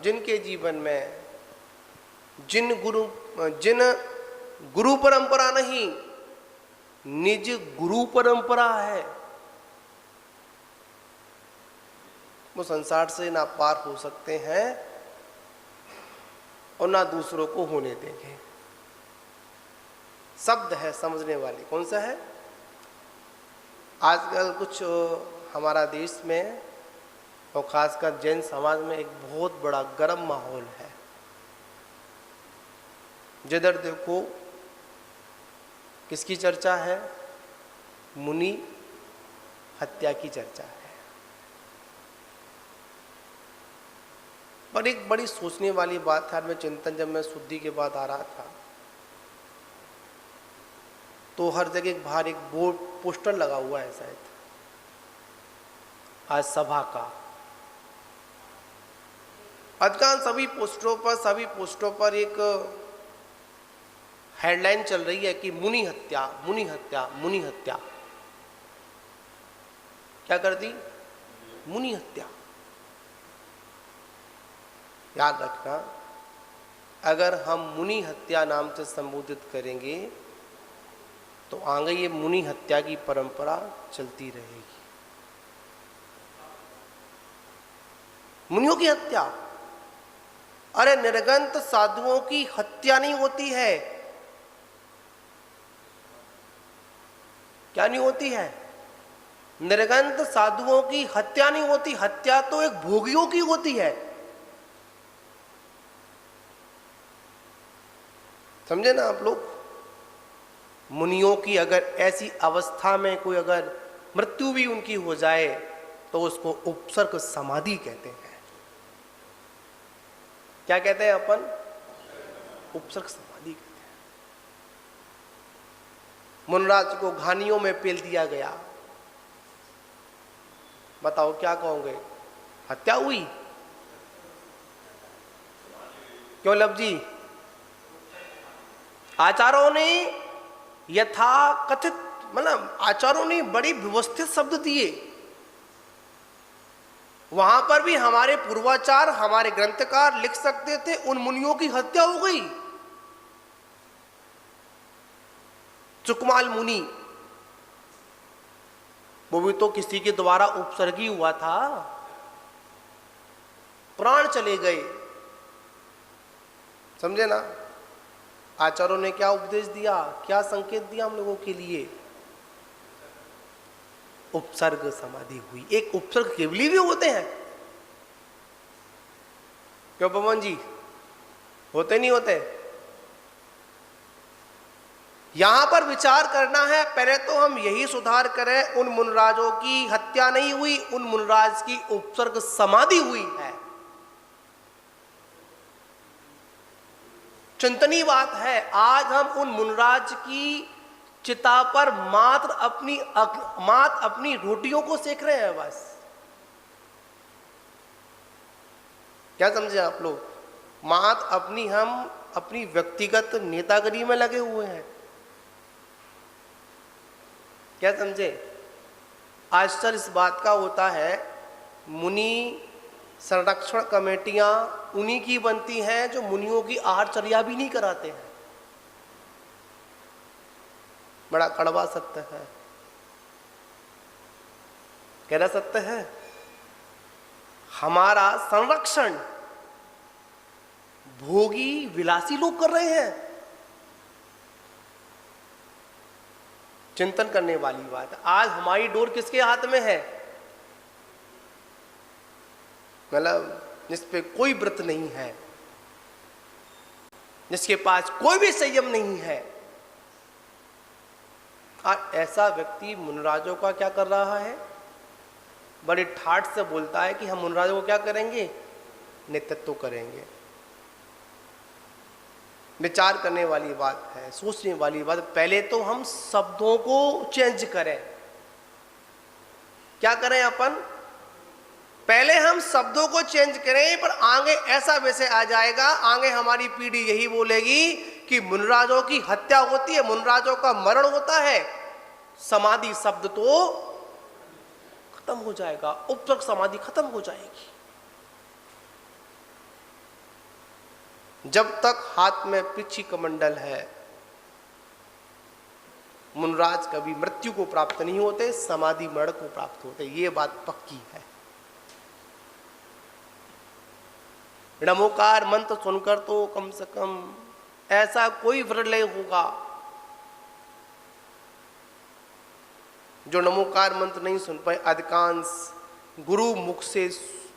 Speaker 1: जिनके जीवन में जिन गुरु परंपरा नहीं, निज गुरु परंपरा है, वो संसार से ना पार हो सकते हैं और ना दूसरों को होने देंगे। शब्द है समझने वाले। कौन सा है? आजकल कुछ हमारा देश में और खासकर जैन समाज में एक बहुत बड़ा गर्म माहौल है। जिधर देखो किसकी चर्चा है? मुनि हत्या की चर्चा है। पर एक बड़ी सोचने वाली बात है, मैं चिंतन जब मैं शुद्धि के बाद आ रहा था तो हर जगह बाहर एक बोर्ड पोस्टर लगा हुआ है शायद आज सभा का। अधिकांश सभी पोस्टरों पर एक हेडलाइन चल रही है कि मुनि हत्या, मुनि हत्या, मुनि हत्या। क्या कर दी? मुनि हत्या। याद रखना, अगर हम मुनि हत्या नाम से संबोधित करेंगे तो आगे ये मुनि हत्या की परंपरा चलती रहेगी। मुनियों की हत्या, अरे निर्गंत साधुओं की हत्या नहीं होती है। क्या नहीं होती है? निर्गंत साधुओं की हत्या नहीं होती। हत्या तो एक भोगियों की होती है। समझे ना आप लोग? मुनियों की अगर ऐसी अवस्था में कोई अगर मृत्यु भी उनकी हो जाए तो उसको उपसर्ग समाधि कहते हैं। क्या कहते हैं अपन? उपसर्ग समाधि कहते हैं। मुनराज को घानियों में पेल दिया गया, बताओ क्या कहोगे? हत्या हुई? क्यों लब जी? आचार्यों ने यथा कथित, मतलब आचार्यों ने बड़ी व्यवस्थित शब्द दिए। वहां पर भी हमारे पूर्वाचार, हमारे ग्रंथकार लिख सकते थे उन मुनियों की हत्या हो गई। चुकमाल मुनि, वो भी तो किसी के द्वारा उपसर्गी हुआ था, प्राण चले गए। समझे ना? आचार्यों ने क्या उपदेश दिया, क्या संकेत दिया हम लोगों के लिए? उपसर्ग समाधि हुई। एक उपसर्ग केवली भी होते हैं क्यों पवन जी? होते नहीं होते? यहां पर विचार करना है। पहले तो हम यही सुधार करें, उन मुनराजों की हत्या नहीं हुई, उन मुनराज की उपसर्ग समाधि हुई है। चिंतनीय बात है। आज हम उन मुनराज की चिता पर मात्र अपनी रोटियों को सेक रहे हैं बस। क्या समझे आप लोग? मात्र हम अपनी व्यक्तिगत नेतागिरी में लगे हुए हैं। क्या समझे? आश्चर्य इस बात का होता है, मुनि संरक्षण कमेटियां उन्हीं की बनती हैं जो मुनियों की आहारचर्या भी नहीं कराते हैं। बड़ा कड़वा सत्य है। कहना सत्य है। हमारा संरक्षण भोगी विलासी लोग कर रहे हैं। चिंतन करने वाली बात है। आज हमारी डोर किसके हाथ में है? मतलब जिस पे कोई व्रत नहीं है, जिसके पास कोई भी संयम नहीं है, और ऐसा व्यक्ति मुनराजों का क्या कर रहा है? बड़े ठाठ से बोलता है कि हम मुनराजों को क्या करेंगे? नेतृत्व करेंगे। विचार करने वाली बात है, सोचने वाली बात। पहले तो हम शब्दों को चेंज करें। क्या करें अपन? पहले हम शब्दों को चेंज करें, पर आगे ऐसा वैसे आ जाएगा, आगे हमारी पीढ़ी यही बोलेगी कि मुनराजों की हत्या होती है, मुनराजों का मरण होता है, समाधि शब्द तो खत्म हो जाएगा, उपसर्ग समाधि खत्म हो जाएगी। जब तक हाथ में पृथ्वी कमंडल है, मुनराज कभी मृत्यु को प्राप्त नहीं होते, समाधि मरण को प्राप्त होते। ये बात पक्की है। नमोकार मंत्र सुनकर तो कम से कम ऐसा कोई विरलय होगा जो नमोकार मंत्र नहीं सुन पाए। अधिकांश गुरु मुख से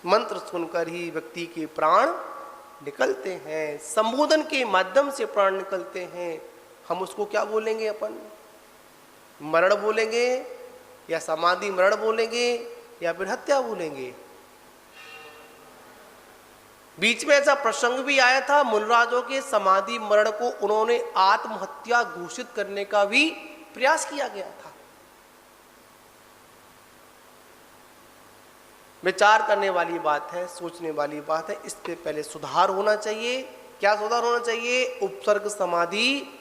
Speaker 1: मंत्र सुनकर ही व्यक्ति के प्राण निकलते हैं, संबोधन के माध्यम से प्राण निकलते हैं। हम उसको क्या बोलेंगे? अपन मरण बोलेंगे या समाधि मरण बोलेंगे या फिर हत्या बोलेंगे। बीच में ऐसा प्रसंग भी आया था, मुनराजों के समाधि मरण को उन्होंने आत्महत्या घोषित करने का भी प्रयास किया गया था। विचार करने वाली बात है, सोचने वाली बात है। इस पे पहले सुधार होना चाहिए। क्या सुधार होना चाहिए? उपसर्ग समाधि,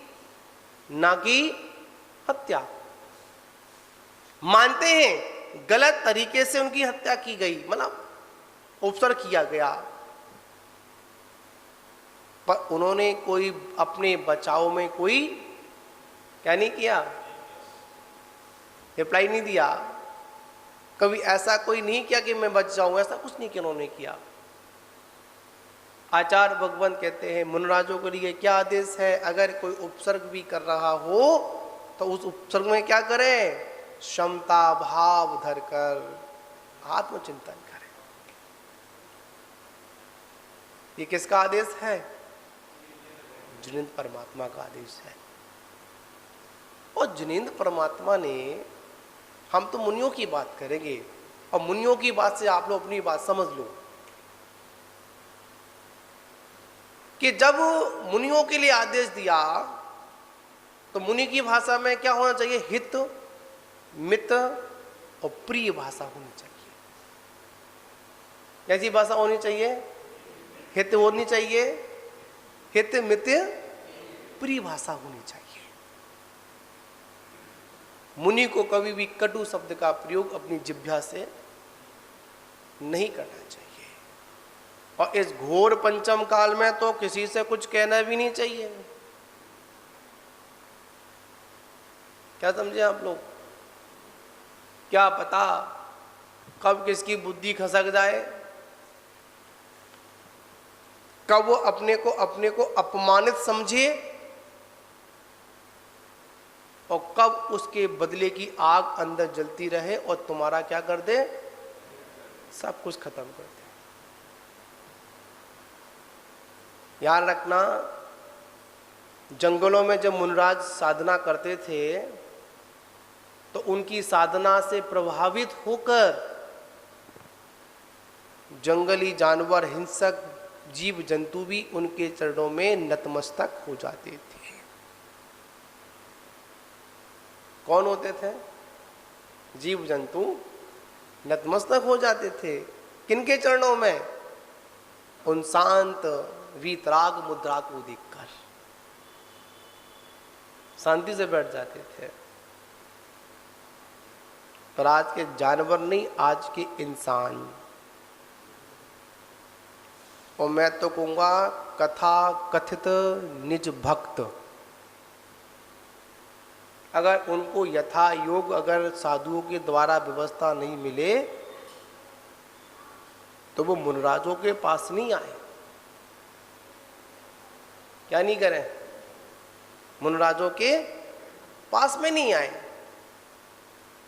Speaker 1: ना कि हत्या। मानते हैं गलत तरीके से उनकी हत्या की गई, मतलब उपसर्ग किया गया, पर उन्होंने कोई अपने बचाव में कोई क्या नहीं किया, रिप्लाई नहीं दिया। कभी ऐसा कोई नहीं किया कि मैं बच जाऊं, ऐसा कुछ नहीं किया उन्होंने किया। आचार्य भगवंत कहते हैं मुनराजों के लिए क्या आदेश है, अगर कोई उपसर्ग भी कर रहा हो तो उस उपसर्ग में क्या करें? क्षमता भाव धरकर आत्मचिंतन करें। ये किसका आदेश है? जिनेन्द्र परमात्मा का आदेश है। और जिनेन्द्र परमात्मा ने, हम तो मुनियों की बात करेंगे और मुनियों की बात से आप लोग अपनी बात समझ लो कि जब मुनियों के लिए आदेश दिया तो मुनि की भाषा में क्या होना चाहिए? हित, मित और प्रिय भाषा होनी चाहिए। कैसी भाषा होनी चाहिए? हित होनी चाहिए, हित मित प्रिय भाषा होनी चाहिए। मुनि को कभी भी कटु शब्द का प्रयोग अपनी जिह्वा से नहीं करना चाहिए। और इस घोर पंचम काल में तो किसी से कुछ कहना भी नहीं चाहिए। क्या समझे आप लोग? क्या पता कब किसकी बुद्धि खसक जाए, कब वो अपने को अपमानित समझे और कब उसके बदले की आग अंदर जलती रहे और तुम्हारा क्या कर दे? सब कुछ खत्म कर दे। याद रखना, जंगलों में जब मुनराज साधना करते थे तो उनकी साधना से प्रभावित होकर जंगली जानवर, हिंसक जीव जंतु भी उनके चरणों में नतमस्तक हो जाते थे। कौन होते थे? जीव जंतु नतमस्तक हो जाते थे। किनके चरणों में? उन शांत वीतराग मुद्रा को देखकर शांति से बैठ जाते थे। पर आज के जानवर नहीं, आज के इंसान, और मैं तो कहूंगा कथा कथित निज भक्त, अगर उनको यथा योग अगर साधुओं के द्वारा व्यवस्था नहीं मिले तो वो मुनराजों के पास नहीं आए। क्या नहीं करें? मुनराजों के पास में नहीं आए।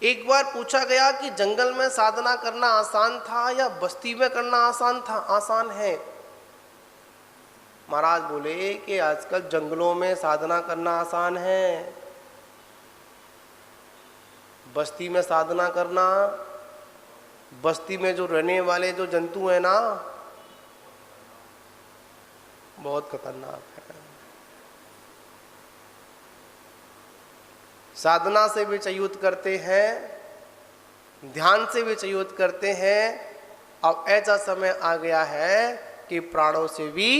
Speaker 1: एक बार पूछा गया कि जंगल में साधना करना आसान था या बस्ती में करना आसान था? आसान है। महाराज बोले कि आजकल जंगलों में साधना करना आसान है, बस्ती में साधना करना, बस्ती में जो रहने वाले जो जंतु हैं ना, बहुत खतरनाक है। साधना से भी च्युत करते हैं, ध्यान से भी च्युत करते हैं। अब ऐसा समय आ गया है कि प्राणों से भी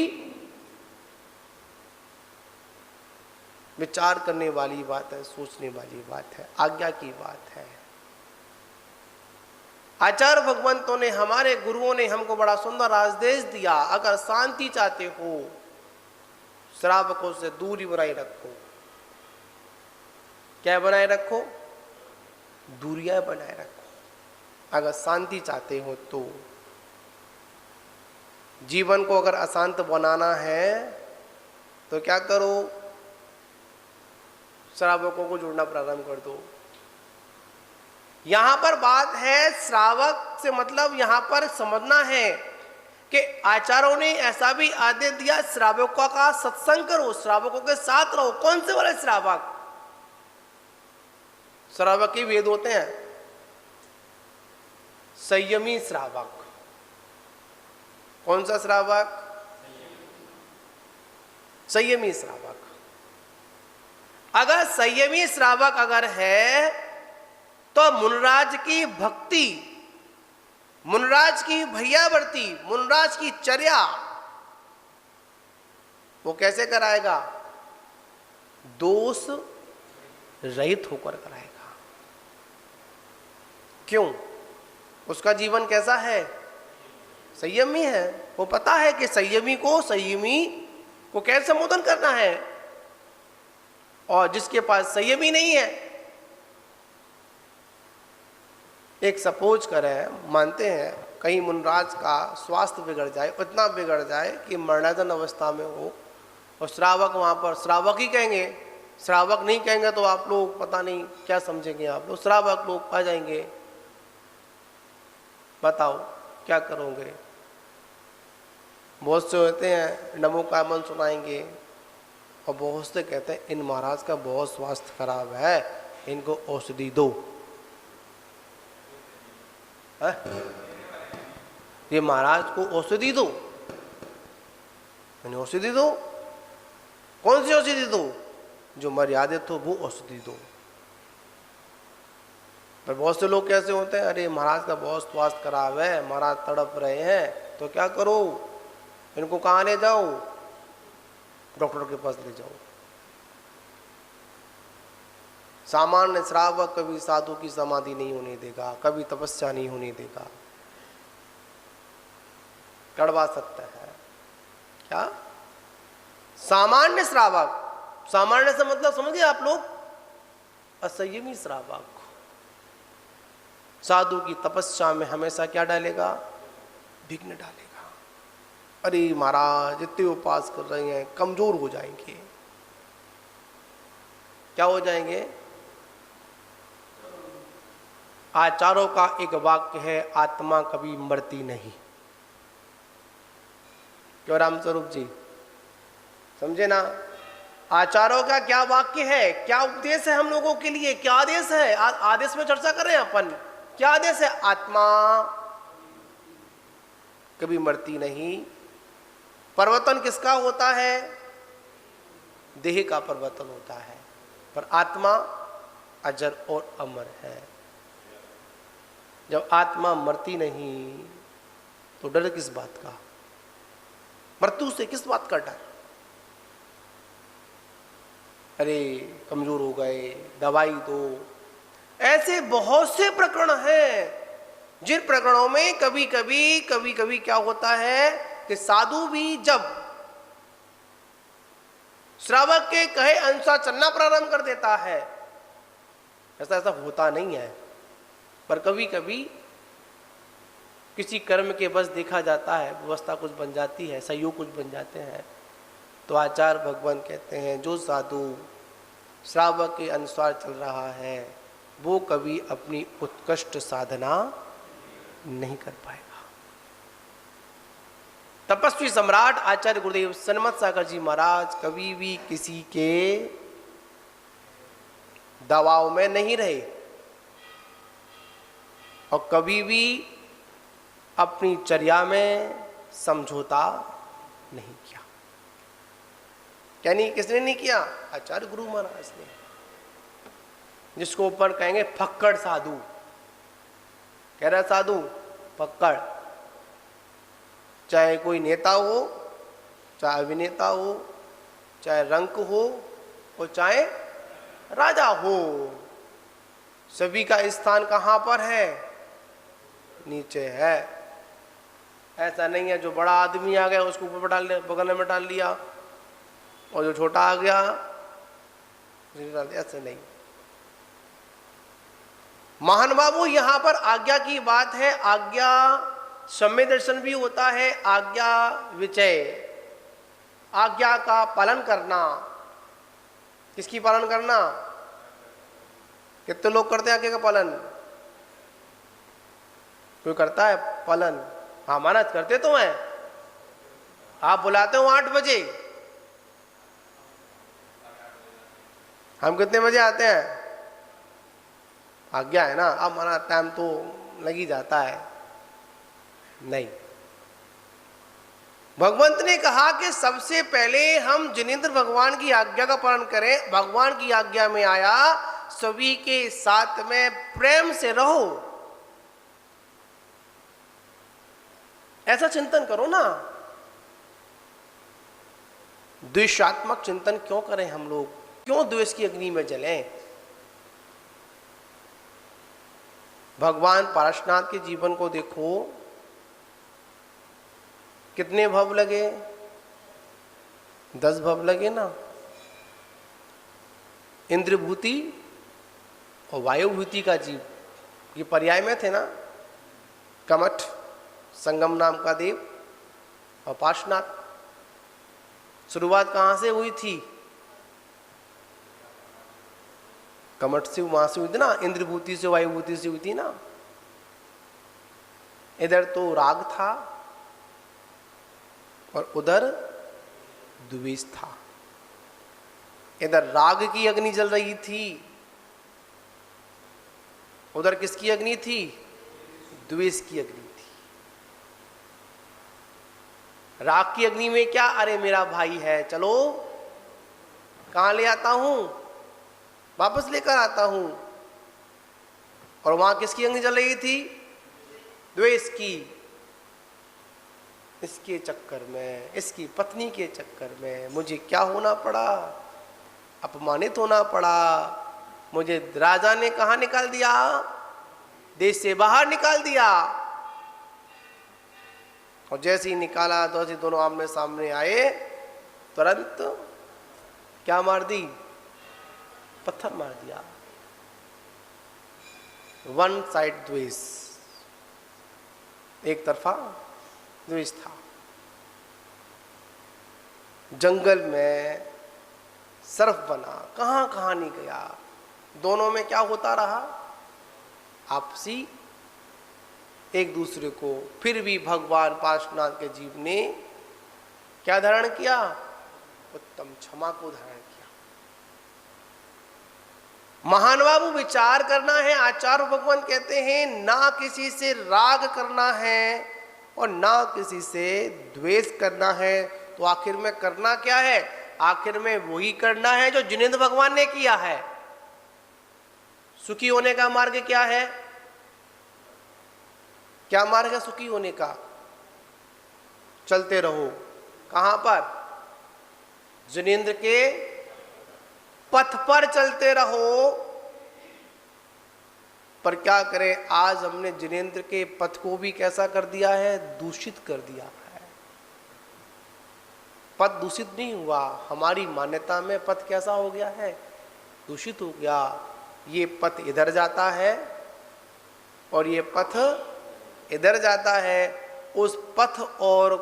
Speaker 1: विचार करने वाली बात है, सोचने वाली बात है, आज्ञा की बात है। आचार्य भगवंतों ने, हमारे गुरुओं ने हमको बड़ा सुंदर आदेश दिया, अगर शांति चाहते हो श्रावकों से दूरी बनाए रखो। क्या बनाए रखो? दूरियां बनाए रखो। अगर शांति चाहते हो तो जीवन को अगर अशांत बनाना है तो क्या करो? श्रावकों को जुड़ना प्रारंभ कर दो। यहां पर बात है, श्रावक से मतलब यहां पर समझना है कि आचार्यों ने ऐसा भी आदेश दिया, श्रावकों का सत्संग करो, श्रावकों के साथ रहो। कौन से वाले श्रावक? श्रावक ही वेद होते हैं, संयमी श्रावक। कौन सा श्रावक? संयमी श्रावक। अगर संयमी श्रावक अगर है तो मुनराज की भक्ति, मुनराज की भैयावर्ती, मुनराज की चर्या वो कैसे कराएगा? दोष रहित होकर कराएगा। क्यों? उसका जीवन कैसा है? संयमी है। वो पता है कि संयमी को कैसे संबोधन करना है। और जिसके पास संयमी नहीं है, एक सपोज करें, मानते हैं कहीं मुनराज का स्वास्थ्य बिगड़ जाए, इतना बिगड़ जाए कि मरणाधन अवस्था में हो, और श्रावक वहां पर, श्रावक ही कहेंगे, श्रावक नहीं कहेंगे तो आप लोग पता नहीं क्या समझेंगे आप लोग, श्रावक लोग आ जाएंगे, बताओ क्या करोगे? बहुत से होते हैं नमो का मन सुनाएंगे, और बहुत से कहते हैं इन महाराज का बहुत स्वास्थ्य खराब है, इनको औषधि दो। है? ये महाराज को औषधि दो, मैंने औषधि दो। कौन सी औषधि दो? जो मर्यादित हो वो औषधि दो। पर बहुत से लोग कैसे होते हैं, अरे महाराज का बहुत स्वास्थ्य खराब है, महाराज तड़प रहे हैं, तो क्या करो, इनको कहाँ ले जाओ? डॉक्टर के पास ले जाओ। सामान्य श्रावक कभी साधु की समाधि नहीं होने देगा, कभी तपस्या नहीं होने देगा। कड़वा सत्य है। क्या? सामान्य श्रावक, सामान्य से मतलब समझ गए आप लोग? असंयमी श्रावक साधु की तपस्या में हमेशा क्या डालेगा? विघ्न डालेगा। अरे महाराज इतने उपास कर रहे हैं, कमजोर हो जाएंगे। क्या हो जाएंगे? आचार्यों का एक वाक्य है, आत्मा कभी मरती नहीं। क्यों रामस्वरूप जी, समझे ना? आचार्यों का क्या वाक्य है, क्या उपदेश है हम लोगों के लिए, क्या आदेश है? आदेश में चर्चा कर रहे हैं अपन। क्या आदेश है? आत्मा कभी मरती नहीं। परिवर्तन किसका होता है? देह का परिवर्तन होता है, पर आत्मा अजर और अमर है। जब आत्मा मरती नहीं तो डर किस बात का? मृत्यु से किस बात का डर? अरे कमजोर हो गए, दवाई दो। ऐसे बहुत से प्रकरण हैं जिन प्रकरणों में कभी कभी क्या होता है कि साधु भी जब श्रावक के कहे अनुसार चलना प्रारंभ कर देता है, ऐसा होता नहीं है, पर कभी कभी किसी कर्म के बस देखा जाता है, व्यवस्था कुछ बन जाती है, सहयोग कुछ बन जाते हैं, तो आचार्य भगवान कहते हैं जो साधु श्रावक के अनुसार चल रहा है वो कभी अपनी उत्कृष्ट साधना नहीं कर पाएगा। तपस्वी सम्राट आचार्य गुरुदेव सन्मत सागर जी महाराज कभी भी किसी के दबाव में नहीं रहे और कभी भी अपनी चर्या में समझौता नहीं किया। यानी किसने नहीं किया? आचार्य गुरु महाराज ने, जिसको ऊपर कहेंगे फक्कड़ साधु। कह रहा साधु फक्कड़, चाहे कोई नेता हो, चाहे अभिनेता हो, चाहे रंक हो और चाहे राजा हो, सभी का स्थान कहाँ पर है? नीचे है। ऐसा नहीं है जो बड़ा आदमी आ गया उसको ऊपर डाल बगल में डाल लिया और जो छोटा आ गया डाल दिया, ऐसे नहीं। महान बाबू यहां पर आज्ञा की बात है। आज्ञा सम्य दर्शन भी होता है, आज्ञा विचय, आज्ञा का पालन करना। किसकी पालन करना? कितने लोग करते हैं आज्ञा का पालन? कोई करता है पालन? हाँ महाराज करते तो हैं। आप बुलाते हो 8 बजे, हम कितने बजे आते हैं? आज्ञा है ना। अब हमारा टाइम तो लग ही जाता है, नहीं। भगवंत ने कहा कि सबसे पहले हम जिनेंद्र भगवान की आज्ञा का पालन करें। भगवान की आज्ञा में आया सभी के साथ में प्रेम से रहो, ऐसा चिंतन करो ना। द्वेषात्मक चिंतन क्यों करें हम लोग, क्यों द्वेष की अग्नि में जलें। भगवान पार्श्वनाथ के जीवन को देखो, कितने भव लगे, 10 भव लगे ना। इंद्रभूति और वायुभूति का जीव ये पर्याय में थे ना। कमठ संगम नाम का देव और पार्श्वनाथ। शुरुआत कहां से हुई थी? कमठ से, वहां से हुई थी ना, इंद्रभूति से वायुभूति से हुई थी ना। इधर तो राग था और उधर द्वेष था। इधर राग की अग्नि जल रही थी, उधर किसकी अग्नि थी? द्वेष की अग्नि थी। राग की अग्नि में क्या, अरे मेरा भाई है, चलो कहां ले आता हूं, वापस लेकर आता हूं। और वहां किसकी अग्नि जल रही थी? द्वेष की। इसके चक्कर में, इसकी पत्नी के चक्कर में मुझे क्या होना पड़ा, अपमानित होना पड़ा। मुझे राजा ने कहां निकाल दिया? देश से बाहर निकाल दिया। और जैसे ही निकाला तो ऐसे दोनों आमने सामने आए, तुरंत क्या मार दी? पत्थर मार दिया। वन साइड द्वेष, एक तरफा द्वेष था। जंगल में सर्फ बना, कहां कहां नहीं गया। दोनों में क्या होता रहा? आपसी एक दूसरे को। फिर भी भगवान पार्श्वनाथ के जीव ने क्या धारण किया? उत्तम क्षमा को धारण किया। महान बाबू विचार करना है। आचार्य भगवान कहते हैं ना किसी से राग करना है और ना किसी से द्वेष करना है। तो आखिर में करना क्या है? आखिर में वही करना है जो जिनेंद्र भगवान ने किया है। सुखी होने का मार्ग क्या है? क्या मार्ग है सुखी होने का? चलते रहो। कहां पर? जिनेंद्र के पथ पर चलते रहो। पर क्या करें, आज हमने जिनेंद्र के पथ को भी कैसा कर दिया है? दूषित कर दिया है। पथ दूषित नहीं हुआ, हमारी मान्यता में पथ कैसा हो गया है? दूषित हो गया। ये पथ इधर जाता है और ये पथ इधर जाता है। उस पथ और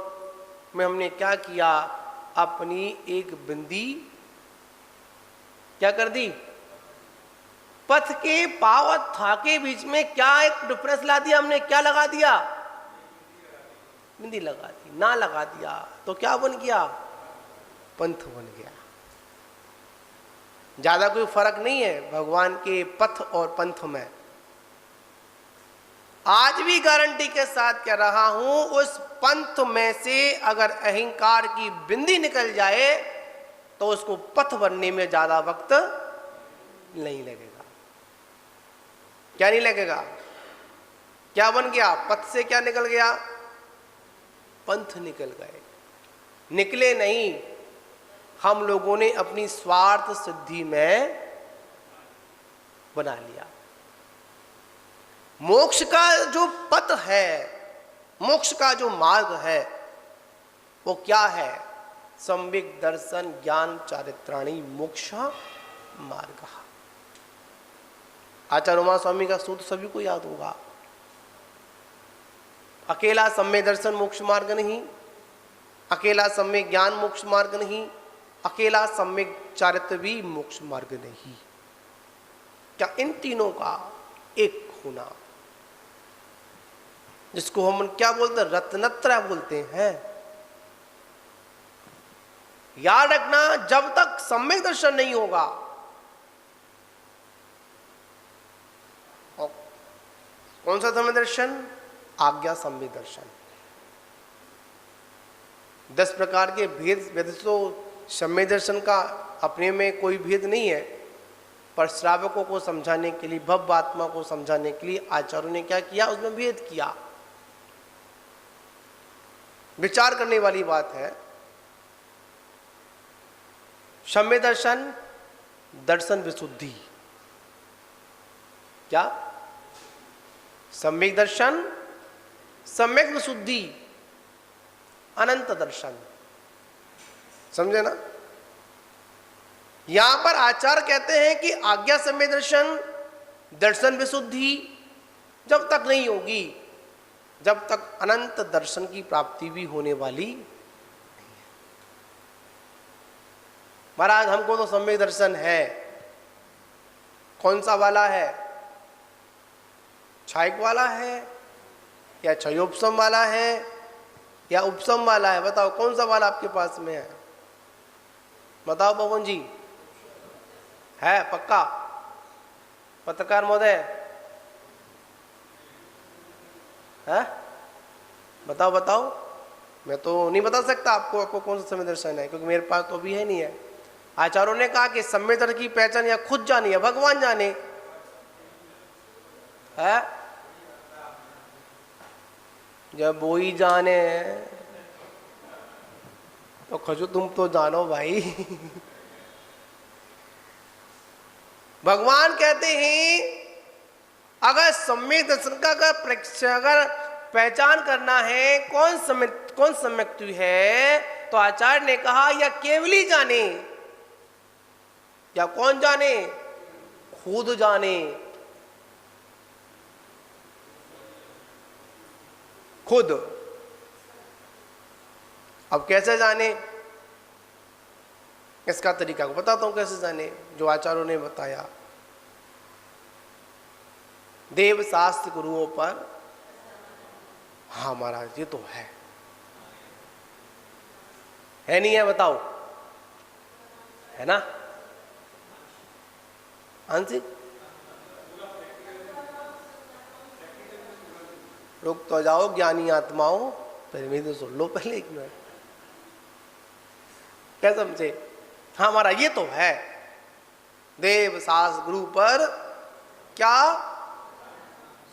Speaker 1: में हमने क्या किया? अपनी एक बिंदी क्या कर दी? पथ के पाव और था के बीच में क्या एक डिफरेंस ला दिया हमने? क्या लगा दिया? बिंदी लगा दी। ना लगा दिया तो क्या बन गया? पंथ बन गया। ज्यादा कोई फर्क नहीं है भगवान के पथ और पंथ में। आज भी गारंटी के साथ कह रहा हूं, उस पंथ में से अगर अहंकार की बिंदी निकल जाए तो उसको पथ बनने में ज्यादा वक्त नहीं लगेगा। क्या नहीं लगेगा? क्या बन गया? पथ से क्या निकल गया? पंथ निकल गए। निकले नहीं, हम लोगों ने अपनी स्वार्थ सिद्धि में बना लिया। मोक्ष का जो पथ है, मोक्ष का जो मार्ग है, वो क्या है? सम्यक दर्शन ज्ञान चारित्राणी मोक्ष मार्ग। आचार्य उमा स्वामी का सूत्र सभी को याद होगा। अकेला सम्यक दर्शन मोक्ष मार्ग नहीं, अकेला सम्यक ज्ञान मोक्ष मार्ग नहीं, अकेला सम्यक चारित्र भी मोक्ष मार्ग नहीं। क्या इन तीनों का एक होना, जिसको हम क्या बोलते हैं? रत्नत्रय बोलते हैं। याद रखना, जब तक सम्यक दर्शन नहीं होगा, और कौन सा सम्यक दर्शन? आज्ञा सम्यक दर्शन। 10 प्रकार के भेद, वैसे तो सम्यक दर्शन का अपने में कोई भेद नहीं है, पर श्रावकों को समझाने के लिए, भव्य आत्मा को समझाने के लिए आचार्यों ने क्या किया, उसमें भेद किया। विचार करने वाली बात है। सम्यक दर्शन, दर्शन विशुद्धि। क्या? सम्यक दर्शन, सम्यक विशुद्धि, अनंत दर्शन। समझे ना? यहां पर आचार्य कहते हैं कि आज्ञा सम्यक दर्शन, दर्शन विशुद्धि जब तक नहीं होगी, जब तक अनंत दर्शन की प्राप्ति भी होने वाली नहीं है। महाराज हमको तो सम्यक दर्शन है। कौन सा वाला है? छायक वाला है या क्षयोपशम वाला है या उपशम वाला है? बताओ कौन सा वाला आपके पास में है? बताओ पवन जी, है पक्का? पत्रकार महोदय है? बताओ बताओ। मैं तो नहीं बता सकता आपको कौन सा सम्यक दर्शन है, क्योंकि मेरे पास तो अभी है नहीं है। आचार्यों ने कहा कि सम्यक दर्शन की पहचान या खुद जानी है भगवान जाने है, जब वो ही जाने तो खजू तुम तो जानो भाई। भगवान कहते हैं अगर सम्यक दर्शन का अगर पहचान करना है कौन सम्यक है, तो आचार्य ने कहा या केवली जाने या कौन जाने, खुद जाने। खुद। अब कैसे जाने, इसका तरीका को बताता हूं कैसे जाने, जो आचार्यों ने बताया। देव शास्त्र गुरुओं पर, हाँ महाराज ये तो है नहीं है? बताओ, है ना? आंशिक रुक तो जाओ ज्ञानी आत्माओं, पहले मेरी तो सुन लो पहले एक मिनट। क्या समझे? हाँ महाराज ये तो है। देव शास्त्र गुरु पर क्या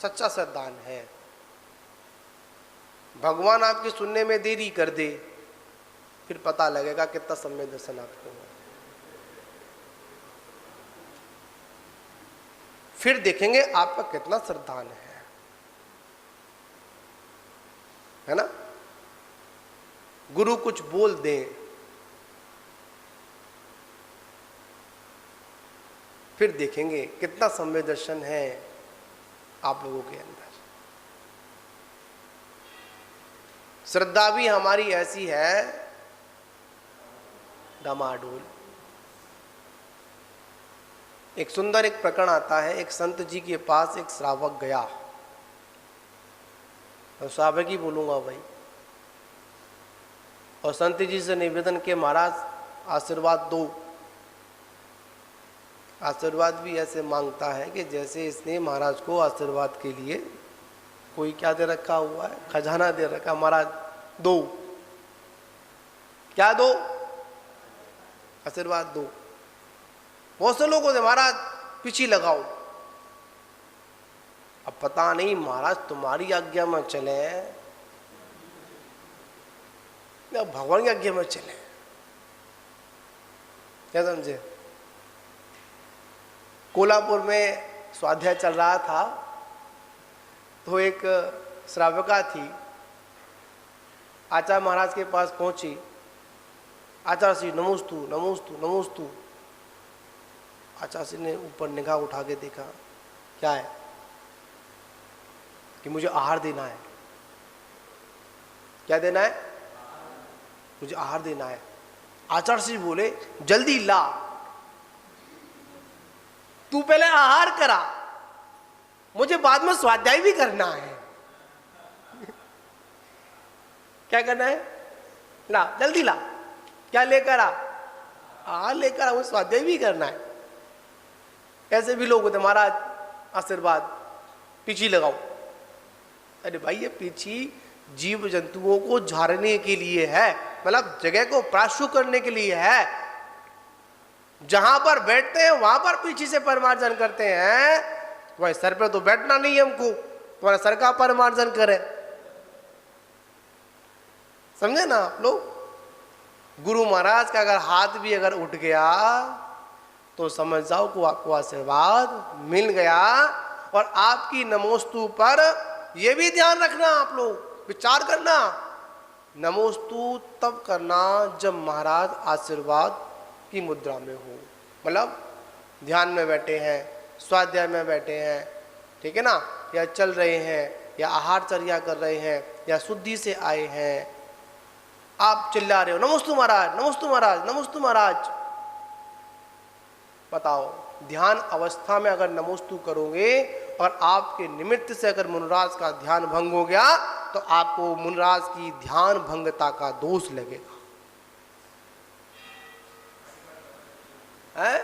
Speaker 1: सच्चा श्रद्धान है। भगवान आपके सुनने में देरी कर दे, फिर पता लगेगा कितना सम्यक दर्शन आपको है। फिर देखेंगे आपका कितना श्रद्धान है ना? गुरु कुछ बोल दे, फिर देखेंगे कितना सम्यक दर्शन है आप लोगों के अंदर। श्रद्धा भी हमारी ऐसी है डमाडोल। एक सुंदर एक प्रकरण आता है, एक संत जी के पास एक श्रावक गया, तो श्रावक ही बोलूंगा भाई, और संत जी से निवेदन के महाराज आशीर्वाद दो। आशीर्वाद भी ऐसे मांगता है कि जैसे इसने महाराज को आशीर्वाद के लिए कोई क्या दे रखा हुआ है, खजाना दे रखा। महाराज दो, क्या दो? आशीर्वाद दो। बहुत से लोगों से महाराज पीछे लगाओ। अब पता नहीं महाराज तुम्हारी आज्ञा में चले या भगवान की आज्ञा में चले, क्या समझे? कोल्हापुर में स्वाध्याय चल रहा था, तो एक श्राविका थी आचार्य महाराज के पास पहुंची। आचार्य श्री नमोस्तु नमोस्तु नमोस्तु। आचार्य श्री ने ऊपर निगाह उठा के देखा, क्या है? कि मुझे आहार देना है। क्या देना है? मुझे आहार देना है। आचार्य श्री बोले जल्दी ला, तू पहले आहार करा, मुझे बाद में स्वाध्याय भी करना है। क्या करना है? ला, जल्दी ला। क्या लेकर आ? आहार लेकर आ, मुझे स्वाध्याय भी करना है। ऐसे भी लोग होते, महाराज आशीर्वाद, पीछी लगाओ। अरे भाई ये पीछी जीव जंतुओं को झाड़ने के लिए है, मतलब जगह को प्राशु करने के लिए है। जहां पर बैठते हैं वहां पर पीछे से परिमार्जन करते हैं, वही सर पे तो बैठना नहीं है हमको, तुम्हारा सर का परिमार्जन करे। समझे ना आप लोग? गुरु महाराज का अगर हाथ भी अगर उठ गया तो समझ जाओ को आपको आशीर्वाद मिल गया। और आपकी नमोस्तु पर यह भी ध्यान रखना, आप लोग विचार करना, नमोस्तु तब करना जब महाराज आशीर्वाद की मुद्रा में हो, मतलब ध्यान में बैठे हैं, स्वाध्याय में बैठे हैं, ठीक है ना, या चल रहे हैं, या आहारचर्या कर रहे हैं, या शुद्धि से आए हैं, आप चिल्ला रहे हो नमोस्तु महाराज, नमोस्तु महाराज, नमोस्तु महाराज। बताओ, ध्यान अवस्था में अगर नमोस्तु करोगे और आपके निमित्त से अगर मुनिराज का ध्यान भंग हो गया तो आपको मुनिराज की ध्यान भंगता का दोष लगेगा। है?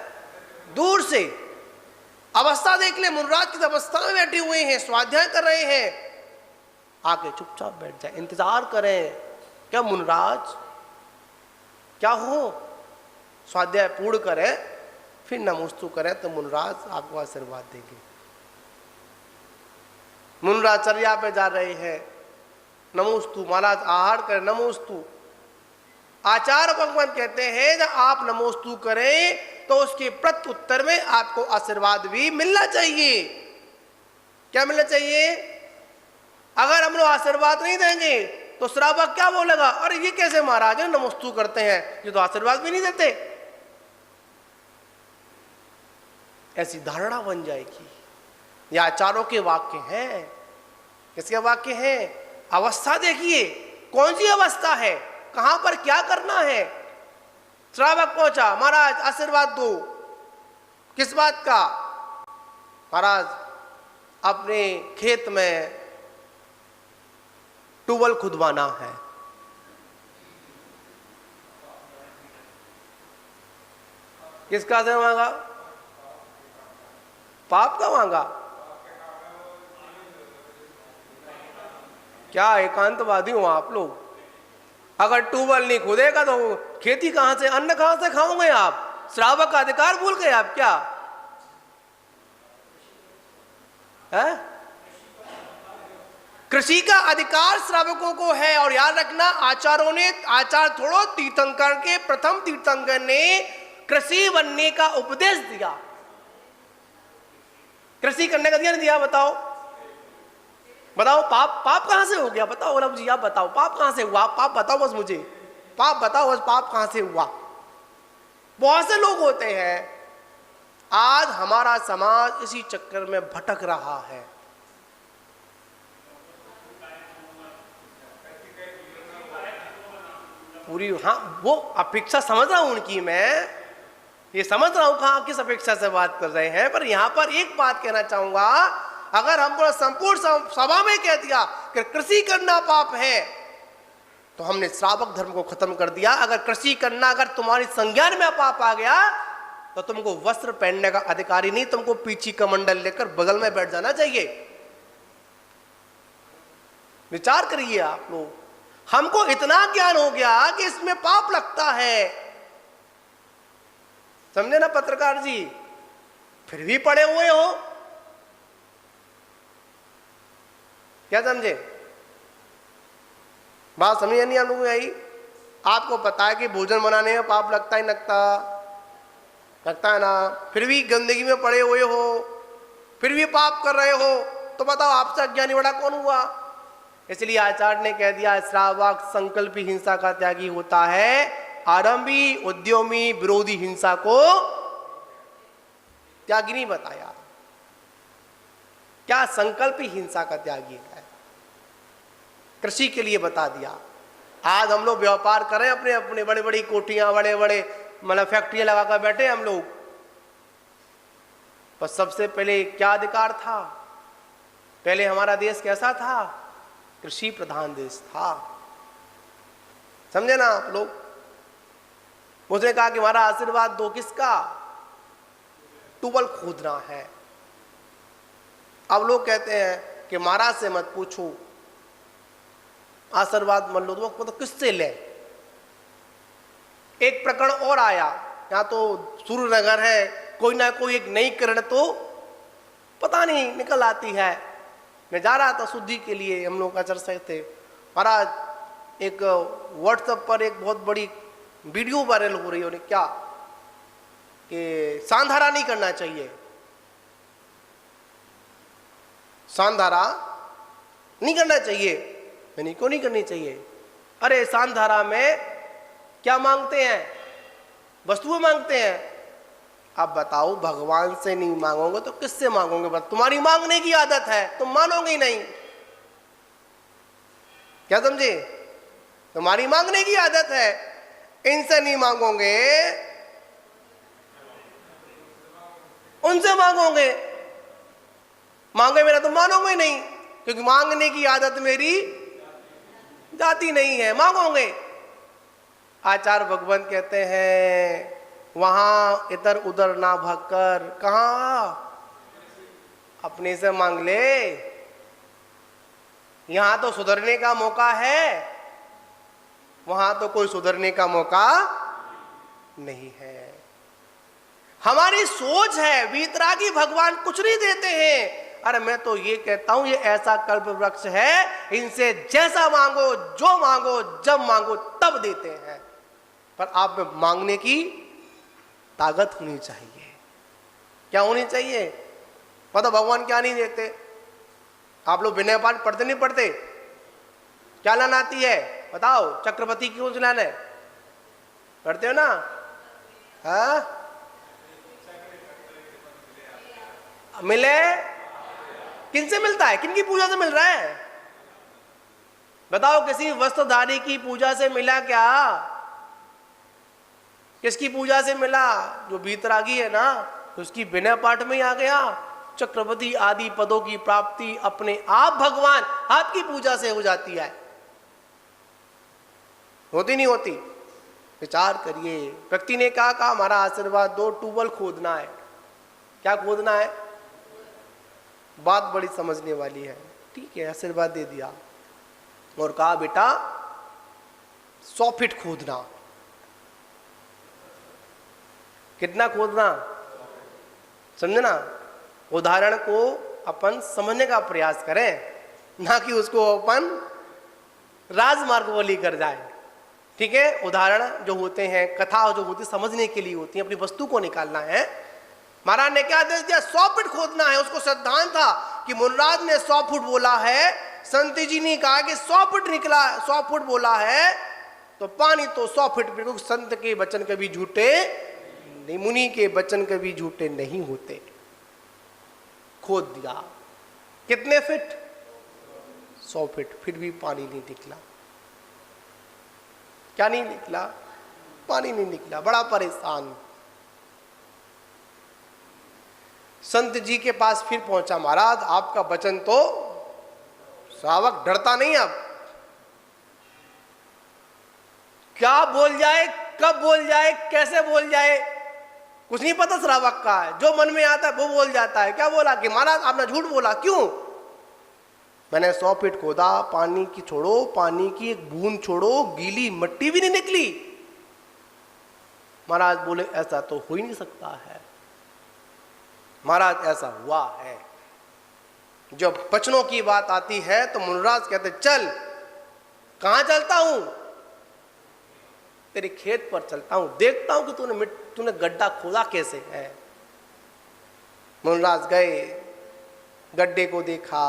Speaker 1: दूर से अवस्था देख ले, मुनिराज की अवस्था में बैठे हुए हैं, स्वाध्याय कर रहे हैं, आके चुपचाप बैठ जाए, इंतजार करें क्या मुनिराज क्या हो, स्वाध्याय पूर्ण करें फिर नमोस्तु करें तो मुनिराज आपको आशीर्वाद देंगे। मुनिराज चर्या पे जा रहे हैं, नमोस्तु, महाराज आहार करें, नमोस्तु। आचार्य भगवान कहते हैं जब आप नमोस्तु करें तो उसके प्रत्युत्तर में आपको आशीर्वाद भी मिलना चाहिए। क्या मिलना चाहिए? अगर हम लोग आशीर्वाद नहीं देंगे तो श्रावक क्या बोलेगा, अरे ये कैसे महाराज है नमोस्तु करते हैं, ये तो आशीर्वाद भी नहीं देते, ऐसी धारणा बन जाएगी। ये आचार्यों के वाक्य हैं। किसके वाक्य हैं? अवस्था देखिए, कौन सी अवस्था है, कहां पर क्या करना है। श्रावक पहुंचा, महाराज आशीर्वाद दो, किस बात का? महाराज अपने खेत में ट्यूबवेल खुदवाना है। किसका से मांगा? पाप का मांगा? क्या एकांतवादी हो आप लोग? अगर ट्यूबवेल नहीं खुदेगा तो खेती कहां से, अन्न कहां से खाओगे आप? श्रावक का अधिकार भूल गए आप क्या? है? कृषि का अधिकार श्रावकों को है। और याद रखना, आचार्यों ने, आचार्य थोड़ो, तीर्थंकर के प्रथम तीर्थंकर ने कृषि बनने का उपदेश दिया। कृषि करने का दिया नहीं दिया? बताओ बताओ, पाप कहां से हो गया? बताओ रब जी, आप बताओ पाप कहां से हुआ? पाप बताओ बस मुझे, पाप बताओ बस, पाप कहां से हुआ? बहुत से लोग होते हैं, आज हमारा समाज इसी चक्कर में भटक रहा है। पूरी, हाँ वो अपेक्षा समझ रहा हूं उनकी, मैं ये समझ रहा हूं कहां किस अपेक्षा से बात कर रहे हैं, पर यहां पर एक बात कहना चाहूंगा, अगर हमको संपूर्ण सभा में कह दिया कि कृषि करना पाप है तो हमने श्रावक धर्म को खत्म कर दिया। अगर कृषि करना अगर तुम्हारी संज्ञान में पाप आ गया तो तुमको वस्त्र पहनने का अधिकार ही नहीं, तुमको पीछी कमंडल लेकर बगल में बैठ जाना चाहिए। विचार करिए आप लोग, हमको इतना ज्ञान हो गया कि इसमें पाप लगता है, समझे ना पत्रकार जी, फिर भी पड़े हुए हो। क्या समझे? बात समझे नहीं? हम लोग आई, आपको पता है कि भोजन बनाने में पाप लगता ही लगता है ना, फिर भी गंदगी में पड़े हुए हो, फिर भी पाप कर रहे हो, तो बताओ आपसे अज्ञानी बड़ा कौन हुआ? इसलिए आचार्य ने कह दिया, श्रावक संकल्पी हिंसा का त्यागी होता है, आरंभी उद्यमी विरोधी हिंसा को त्यागी नहीं बताया। क्या संकल्पी हिंसा का त्यागी है? कृषि के लिए बता दिया। आज हम लोग व्यापार करें, अपने अपने बड़े बड़ी कोठियां, बड़े बड़े मतलब फैक्ट्रियां लगाकर बैठे हम लोग, पर सबसे पहले क्या अधिकार था? पहले हमारा देश कैसा था? कृषि प्रधान देश था, समझे ना आप लोग? उसने कहा कि हमारा आशीर्वाद दो, किसका? ट्यूबवेल खोदना है। अब लोग कहते हैं कि महाराज से मत पूछो, आशीर्वाद मान लो तो वो मतलब किससे ले। एक प्रकरण और आया, यहाँ तो सूर्य नगर है, कोई ना कोई एक नई किरण तो पता नहीं निकल आती है। मैं जा रहा था शुद्धि के लिए, हम लोग आचर से थे महाराज, एक व्हाट्सएप पर एक बहुत बड़ी वीडियो वायरल हो रही है। उन्हें क्या कि सांधारा नहीं करना चाहिए, सांधारा नहीं करना चाहिए। मैंने क्यों नहीं करनी चाहिए? अरे सांधारा में क्या मांगते हैं? वस्तुएं मांगते हैं। अब बताओ, भगवान से नहीं मांगोगे तो किससे मांगोगे? बस तुम्हारी मांगने की आदत है, तुम मानोगे ही नहीं। क्या समझे? तुम्हारी मांगने की आदत है, इनसे नहीं मांगोगे उनसे मांगोगे। मांगे मेरा तो मानोगे ही नहीं, क्योंकि मांगने की आदत मेरी जाती नहीं है, मांगोगे। आचार्य भगवान कहते हैं वहां इधर उधर ना भागकर, कहां अपने से मांग ले। यहां तो सुधरने का मौका है, वहां तो कोई सुधरने का मौका नहीं है। हमारी सोच है वीतरागी भगवान कुछ नहीं देते हैं। अरे मैं तो ये कहता हूं ये ऐसा कल्प वृक्ष है, इनसे जैसा मांगो, जो मांगो, जब मांगो तब देते हैं। पर आप में मांगने की ताकत होनी चाहिए। क्या होनी चाहिए? पता भगवान क्या नहीं देते? आप लोग विनय पाठ पढ़ते नहीं पढ़ते? क्या लाना आती है बताओ? चक्रवर्ती की कौन सी लाना है? पढ़ते हो ना? हाँ, मिले किनसे मिलता है? किनकी पूजा से मिल रहा है? बताओ, किसी वस्त्रधारी की पूजा से मिला क्या? किसकी पूजा से मिला? जो वीतरागी है ना, उसकी विनय पाठ में ही आ गया। चक्रवर्ती आदि पदों की प्राप्ति अपने आप भगवान आपकी पूजा से हो जाती है। होती नहीं होती? विचार करिए। व्यक्ति ने कहा हमारा आशीर्वाद दो, ट्यूबवेल खोदना है। क्या खोदना है? बात बड़ी समझने वाली है। ठीक है, आशीर्वाद दे दिया और कहा बेटा 100 फीट खोदना। कितना खोदना? समझे ना? उदाहरण को अपन समझने का प्रयास करें, ना कि उसको अपन राजमार्ग वाली कर जाए। ठीक है, उदाहरण जो होते हैं, कथा जो होती है, समझने के लिए होती है, अपनी वस्तु को निकालना है। महाराज ने क्या आदेश दिया? 100 फीट खोदना है। उसको सिद्धांत था कि मुनराज ने 100 फुट बोला है, संत जी ने कहा कि 100 फुट निकला, 100 फुट बोला है तो पानी तो 100 फीट। क्योंकि संत के वचन कभी झूठे नहीं, मुनि के वचन कभी झूठे नहीं होते। खोद दिया। कितने फीट? 100 फीट। फिर भी पानी नहीं निकला। क्या नहीं निकला? पानी नहीं निकला। बड़ा परेशान। संत जी के पास फिर पहुंचा, महाराज आपका वचन तो, श्रावक डरता नहीं अब, क्या बोल जाए, कब बोल जाए, कैसे बोल जाए, कुछ नहीं पता श्रावक का है। जो मन में आता है वो बोल जाता है। क्या बोला कि महाराज आपने झूठ बोला। क्यों? मैंने 100 फीट खोदा, पानी की छोड़ो, पानी की एक बूंद छोड़ो, गीली मिट्टी भी नहीं निकली। महाराज बोले ऐसा तो हो ही नहीं सकता है। महाराज ऐसा हुआ है। जब बचनों की बात आती है तो मुनराज कहते चल। कहां चलता हूं? तेरे खेत पर चलता हूं, देखता हूं कि तूने गड्ढा खोदा कैसे है। मुनराज गए, गड्ढे को देखा,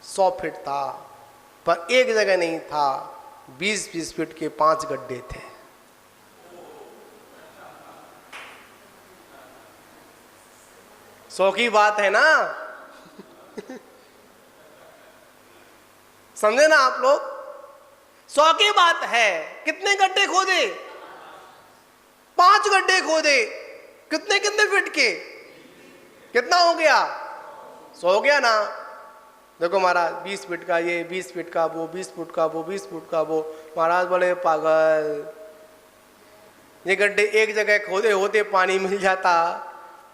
Speaker 1: 100 फीट था, पर एक जगह नहीं था, 20-20 फीट के 5 गड्ढे थे। सौ की बात है ना? समझे ना आप लोग? 100 की बात है। कितने गड्ढे खोदे? 5 गड्ढे खोदे। कितने कितने फीट के? कितना हो गया? 100 हो गया ना? देखो महाराज 20 फीट का ये, 20 फीट का वो, 20 फुट का वो, 20 फुट का वो। महाराज बोले पागल, ये गड्ढे एक जगह खोदे होते पानी मिल जाता।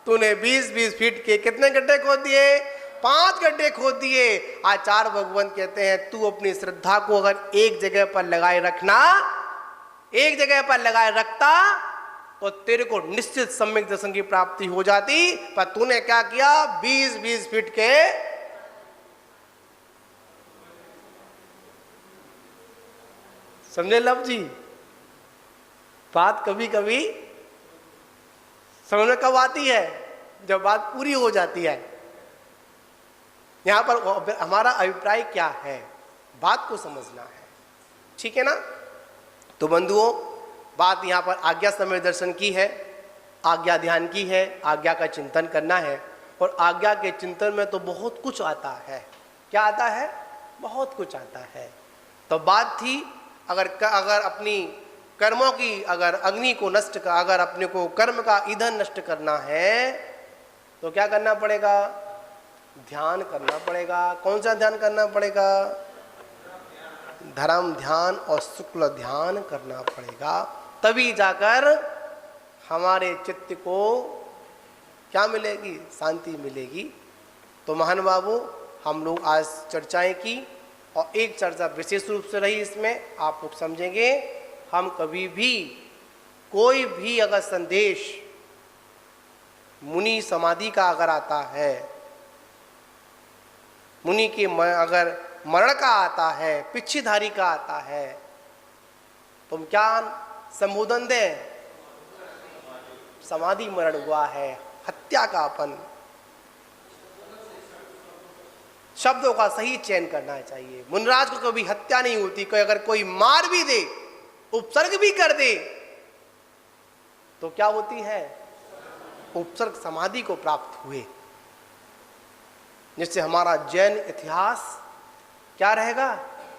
Speaker 1: तूने 20-20 फीट के कितने गड्ढे खोद दिए? 5 गड्ढे खोद दिए। आचार्य भगवंत कहते हैं तू अपनी श्रद्धा को अगर एक जगह पर लगाए रखना, एक जगह पर लगाए रखता तो तेरे को निश्चित सम्यक दर्शन की प्राप्ति हो जाती। पर तूने क्या किया, 20-20 फीट के समझे लव जी। बात कभी कभी समझ में कब आती है, जब बात पूरी हो जाती है। यहां पर हमारा अभिप्राय क्या है, बात को समझना है, ठीक है ना। तो बंधुओं, बात यहां पर आज्ञा समय दर्शन की है, आज्ञा ध्यान की है, आज्ञा का चिंतन करना है। और आज्ञा के चिंतन में तो बहुत कुछ आता है। क्या आता है, बहुत कुछ आता है। तो बात थी अगर अपनी कर्मों की अगर अग्नि को नष्ट कर, अगर अपने को कर्म का ईंधन नष्ट करना है तो क्या करना पड़ेगा, ध्यान करना पड़ेगा। कौन सा ध्यान करना पड़ेगा, धर्म ध्यान और शुक्ल ध्यान करना पड़ेगा। तभी जाकर हमारे चित्त को क्या मिलेगी, शांति मिलेगी। तो महान बाबू, हम लोग आज चर्चाएं की और एक चर्चा विशेष रूप से रही, इसमें आप लोग समझेंगे। हम कभी भी कोई भी अगर संदेश मुनि समाधि का अगर आता है, मुनि के अगर मरण का आता है, पिछीधारी का आता है, तो हम क्या संबोधन दें, समाधि मरण हुआ है, हत्या का अपन शब्दों का सही चयन करना चाहिए। मुनराज को कभी हत्या नहीं होती, कोई अगर कोई मार भी दे, उपसर्ग भी कर दे, तो क्या होती है, उपसर्ग समाधि को प्राप्त हुए, जिससे हमारा जैन इतिहास क्या रहेगा,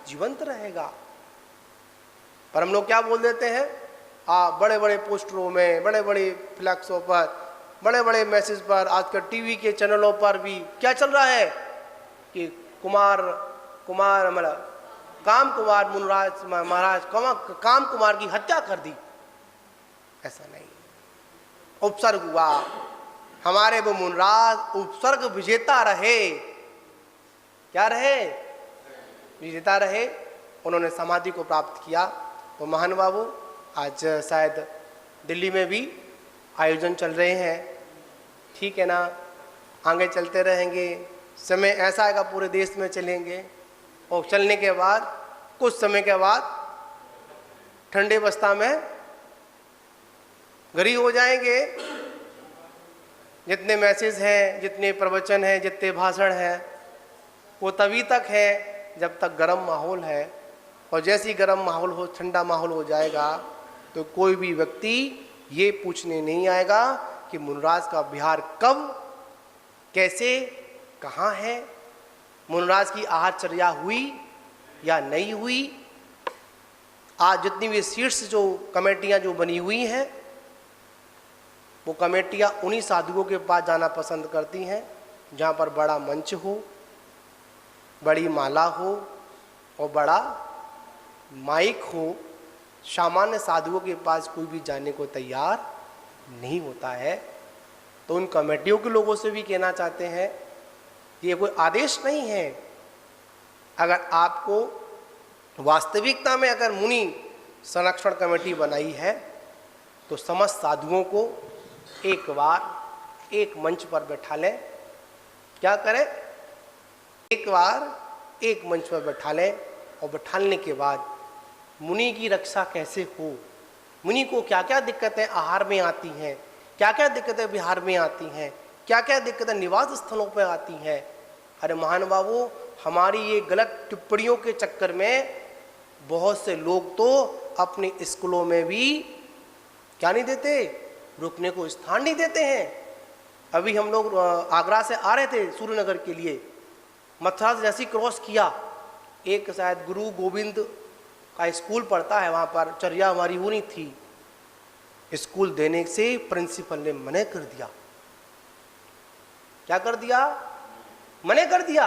Speaker 1: जीवंत रहेगा। पर हम लोग क्या बोल देते हैं, बड़े बड़े पोस्टरों में, बड़े बड़े फ्लैक्सों पर, बड़े बड़े मैसेज पर, आजकल टीवी के चैनलों पर भी क्या चल रहा है कि कुमार मतलब काम कुमार मुनराज महाराज काम कुमार की हत्या कर दी। ऐसा नहीं, उपसर्ग हुआ, हमारे वो मुनराज उपसर्ग विजेता रहे। क्या रहे, विजेता रहे, उन्होंने समाधि को प्राप्त किया। तो महान बाबू, आज शायद दिल्ली में भी आयोजन चल रहे हैं, ठीक है ना, आगे चलते रहेंगे। समय ऐसा आएगा पूरे देश में चलेंगे, और चलने के बाद कुछ समय के बाद ठंडे अवस्था में गरीब हो जाएंगे। जितने मैसेज हैं, जितने प्रवचन हैं, जितने भाषण हैं, वो तभी तक है जब तक गर्म माहौल है। और जैसे ही गर्म माहौल हो, ठंडा माहौल हो जाएगा, तो कोई भी व्यक्ति ये पूछने नहीं आएगा कि मुनराज का विहार कब, कैसे, कहाँ है, मुनराज की आहारचर्या हुई या नहीं हुई। आज जितनी भी शीर्ष जो कमेटियां जो बनी हुई हैं, वो कमेटियां उन्हीं साधुओं के पास जाना पसंद करती हैं जहाँ पर बड़ा मंच हो, बड़ी माला हो और बड़ा माइक हो। सामान्य साधुओं के पास कोई भी जाने को तैयार नहीं होता है। तो उन कमेटियों के लोगों से भी कहना चाहते हैं, ये कोई आदेश नहीं है। अगर आपको वास्तविकता में अगर मुनि संरक्षण कमेटी बनाई है, तो समस्त साधुओं को एक बार एक मंच पर बैठा लें। क्या करें, एक बार एक मंच पर बैठा लें, और बैठाने के बाद मुनि की रक्षा कैसे हो, मुनि को क्या क्या दिक्कतें आहार में आती हैं, क्या क्या दिक्कतें विहार में आती हैं, क्या क्या दिक्कतें निवास स्थलों पर आती हैं। अरे महान बाबू, हमारी ये गलत टिप्पणियों के चक्कर में बहुत से लोग तो अपने स्कूलों में भी क्या नहीं देते, रुकने को स्थान नहीं देते हैं। अभी हम लोग आगरा से आ रहे थे सूर्यनगर के लिए, मथुरा से जैसे क्रॉस किया, एक शायद गुरु गोविंद का स्कूल पढ़ता है, वहाँ पर चर्या हमारी वो नहीं थी। स्कूल देने से प्रिंसिपल ने मना कर दिया। क्या कर दिया, मना कर दिया।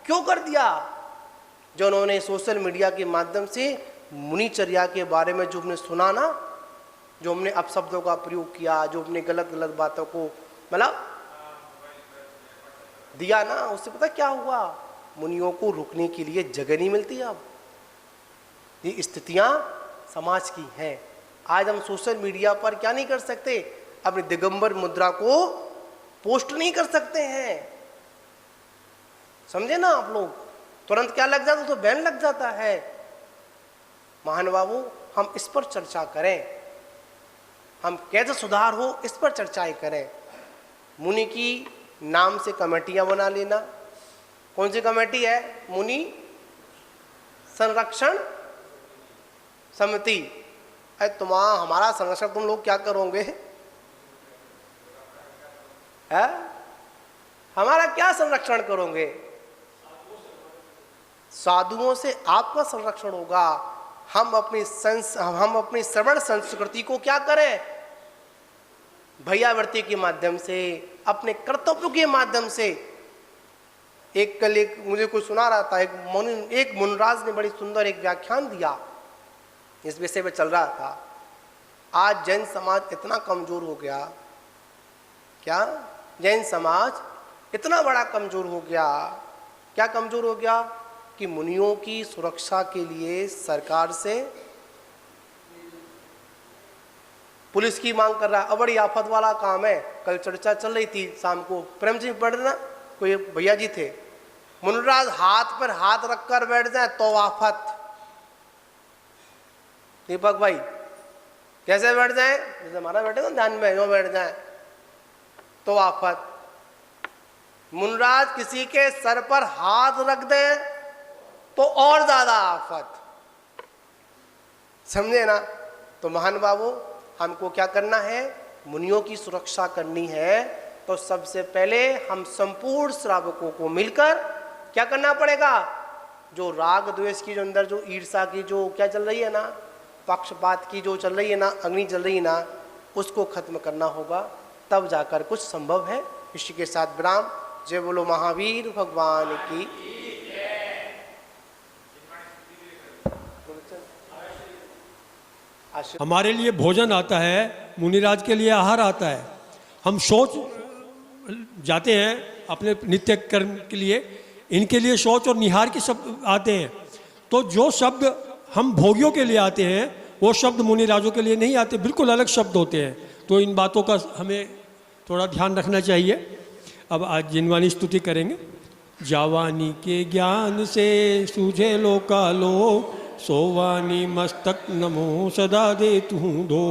Speaker 1: क्यों कर दिया, जो उन्होंने सोशल मीडिया के माध्यम से मुनिचर्या के बारे में जो हमने सुना ना, जो हमने अपशब्दों का प्रयोग किया, जो हमने गलत गलत बातों को मतलब दिया ना, उससे पता क्या हुआ, मुनियों को रुकने के लिए जगह नहीं मिलती। अब ये स्थितियां समाज की हैं। आज हम सोशल मीडिया पर क्या नहीं कर सकते, अपनी दिगंबर मुद्रा को पोस्ट नहीं कर सकते हैं, समझे ना आप लोग। तुरंत क्या लग जाता, तो बैन लग जाता है। महानुभावों, हम इस पर चर्चा करें, हम कैसे सुधार हो इस पर चर्चाएं करें। मुनि की नाम से कमेटियां बना लेना। कौन सी कमेटी है? मुनि संरक्षण समिति। अरे हमारा संरक्षण तुम लोग क्या करोगे? है? हमारा क्या संरक्षण करोगे? साधुओं से आपका संरक्षण होगा। हम अपनी श्रवण संस्कृति को क्या करें? भैयावृत्ति के माध्यम से, अपने कर्तव्यों के माध्यम से। एक मुझे कुछ सुना रहा था, एक मुनराज ने बड़ी सुंदर एक व्याख्यान दिया, इस विषय में चल रहा था। आज जैन समाज इतना कमजोर हो गया, क्या जैन समाज इतना बड़ा कमजोर हो गया। क्या कमजोर हो गया? कि मुनियों की सुरक्षा के लिए सरकार से पुलिस की मांग कर रहा है। अब बड़ी आफत वाला काम है। कल चर्चा चल रही थी शाम को, प्रेम जी पढ़ रहे ना, कोई भैया जी थे, मुनराज हाथ पर हाथ रखकर बैठ जाए तो आफत। दीपक भाई कैसे बैठ जाए? जैसे हमारा बैठे ना ध्यान में, यूं बैठ जाए तो आफत। मुनराज किसी के सर पर हाथ रख दे तो और ज्यादा आफत, समझे ना। तो महानुभावों, हमको क्या करना है? मुनियों की सुरक्षा करनी है। तो सबसे पहले हम संपूर्ण श्रावकों को मिलकर क्या करना पड़ेगा? जो राग द्वेष की, जो अंदर जो ईर्षा की जो क्या चल रही है ना, पक्षपात की जो चल रही है ना, अग्नि चल रही है ना, उसको खत्म करना होगा। तब जाकर कुछ संभव है। इसी के साथ विराम। जय बोलो महावीर भगवान की।
Speaker 2: हमारे लिए भोजन आता है, मुनिराज के लिए आहार आता है। हम शौच जाते हैं अपने नित्य कर्म के लिए, इनके लिए शौच और निहार के शब्द आते हैं। तो जो शब्द हम भोगियों के लिए आते हैं वो शब्द मुनिराजों के लिए नहीं आते, बिल्कुल अलग शब्द होते हैं। तो इन बातों का हमें थोड़ा ध्यान रखना चाहिए। अब आज जिनवानी स्तुति करेंगे। जावानी के ज्ञान से सूझे लोकालोक, सोवानी मस्तक नमो सदा दे तू दो।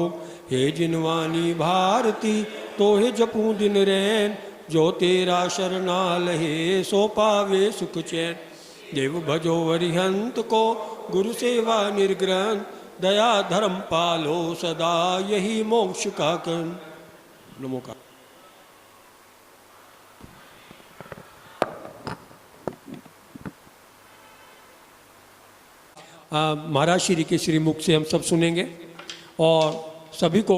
Speaker 2: हे जिनवानी भारती तो हे जपूं दिन रैन, जो तेरा शरणाल है सो पावे सुख चैन। देव भजो वरिहंत को गुरु सेवा निर्ग्रहण, दया धर्म पालो सदा यही मोक्ष का कण। नमो का महाराज श्री के श्रीमुख से हम सब सुनेंगे और सभी को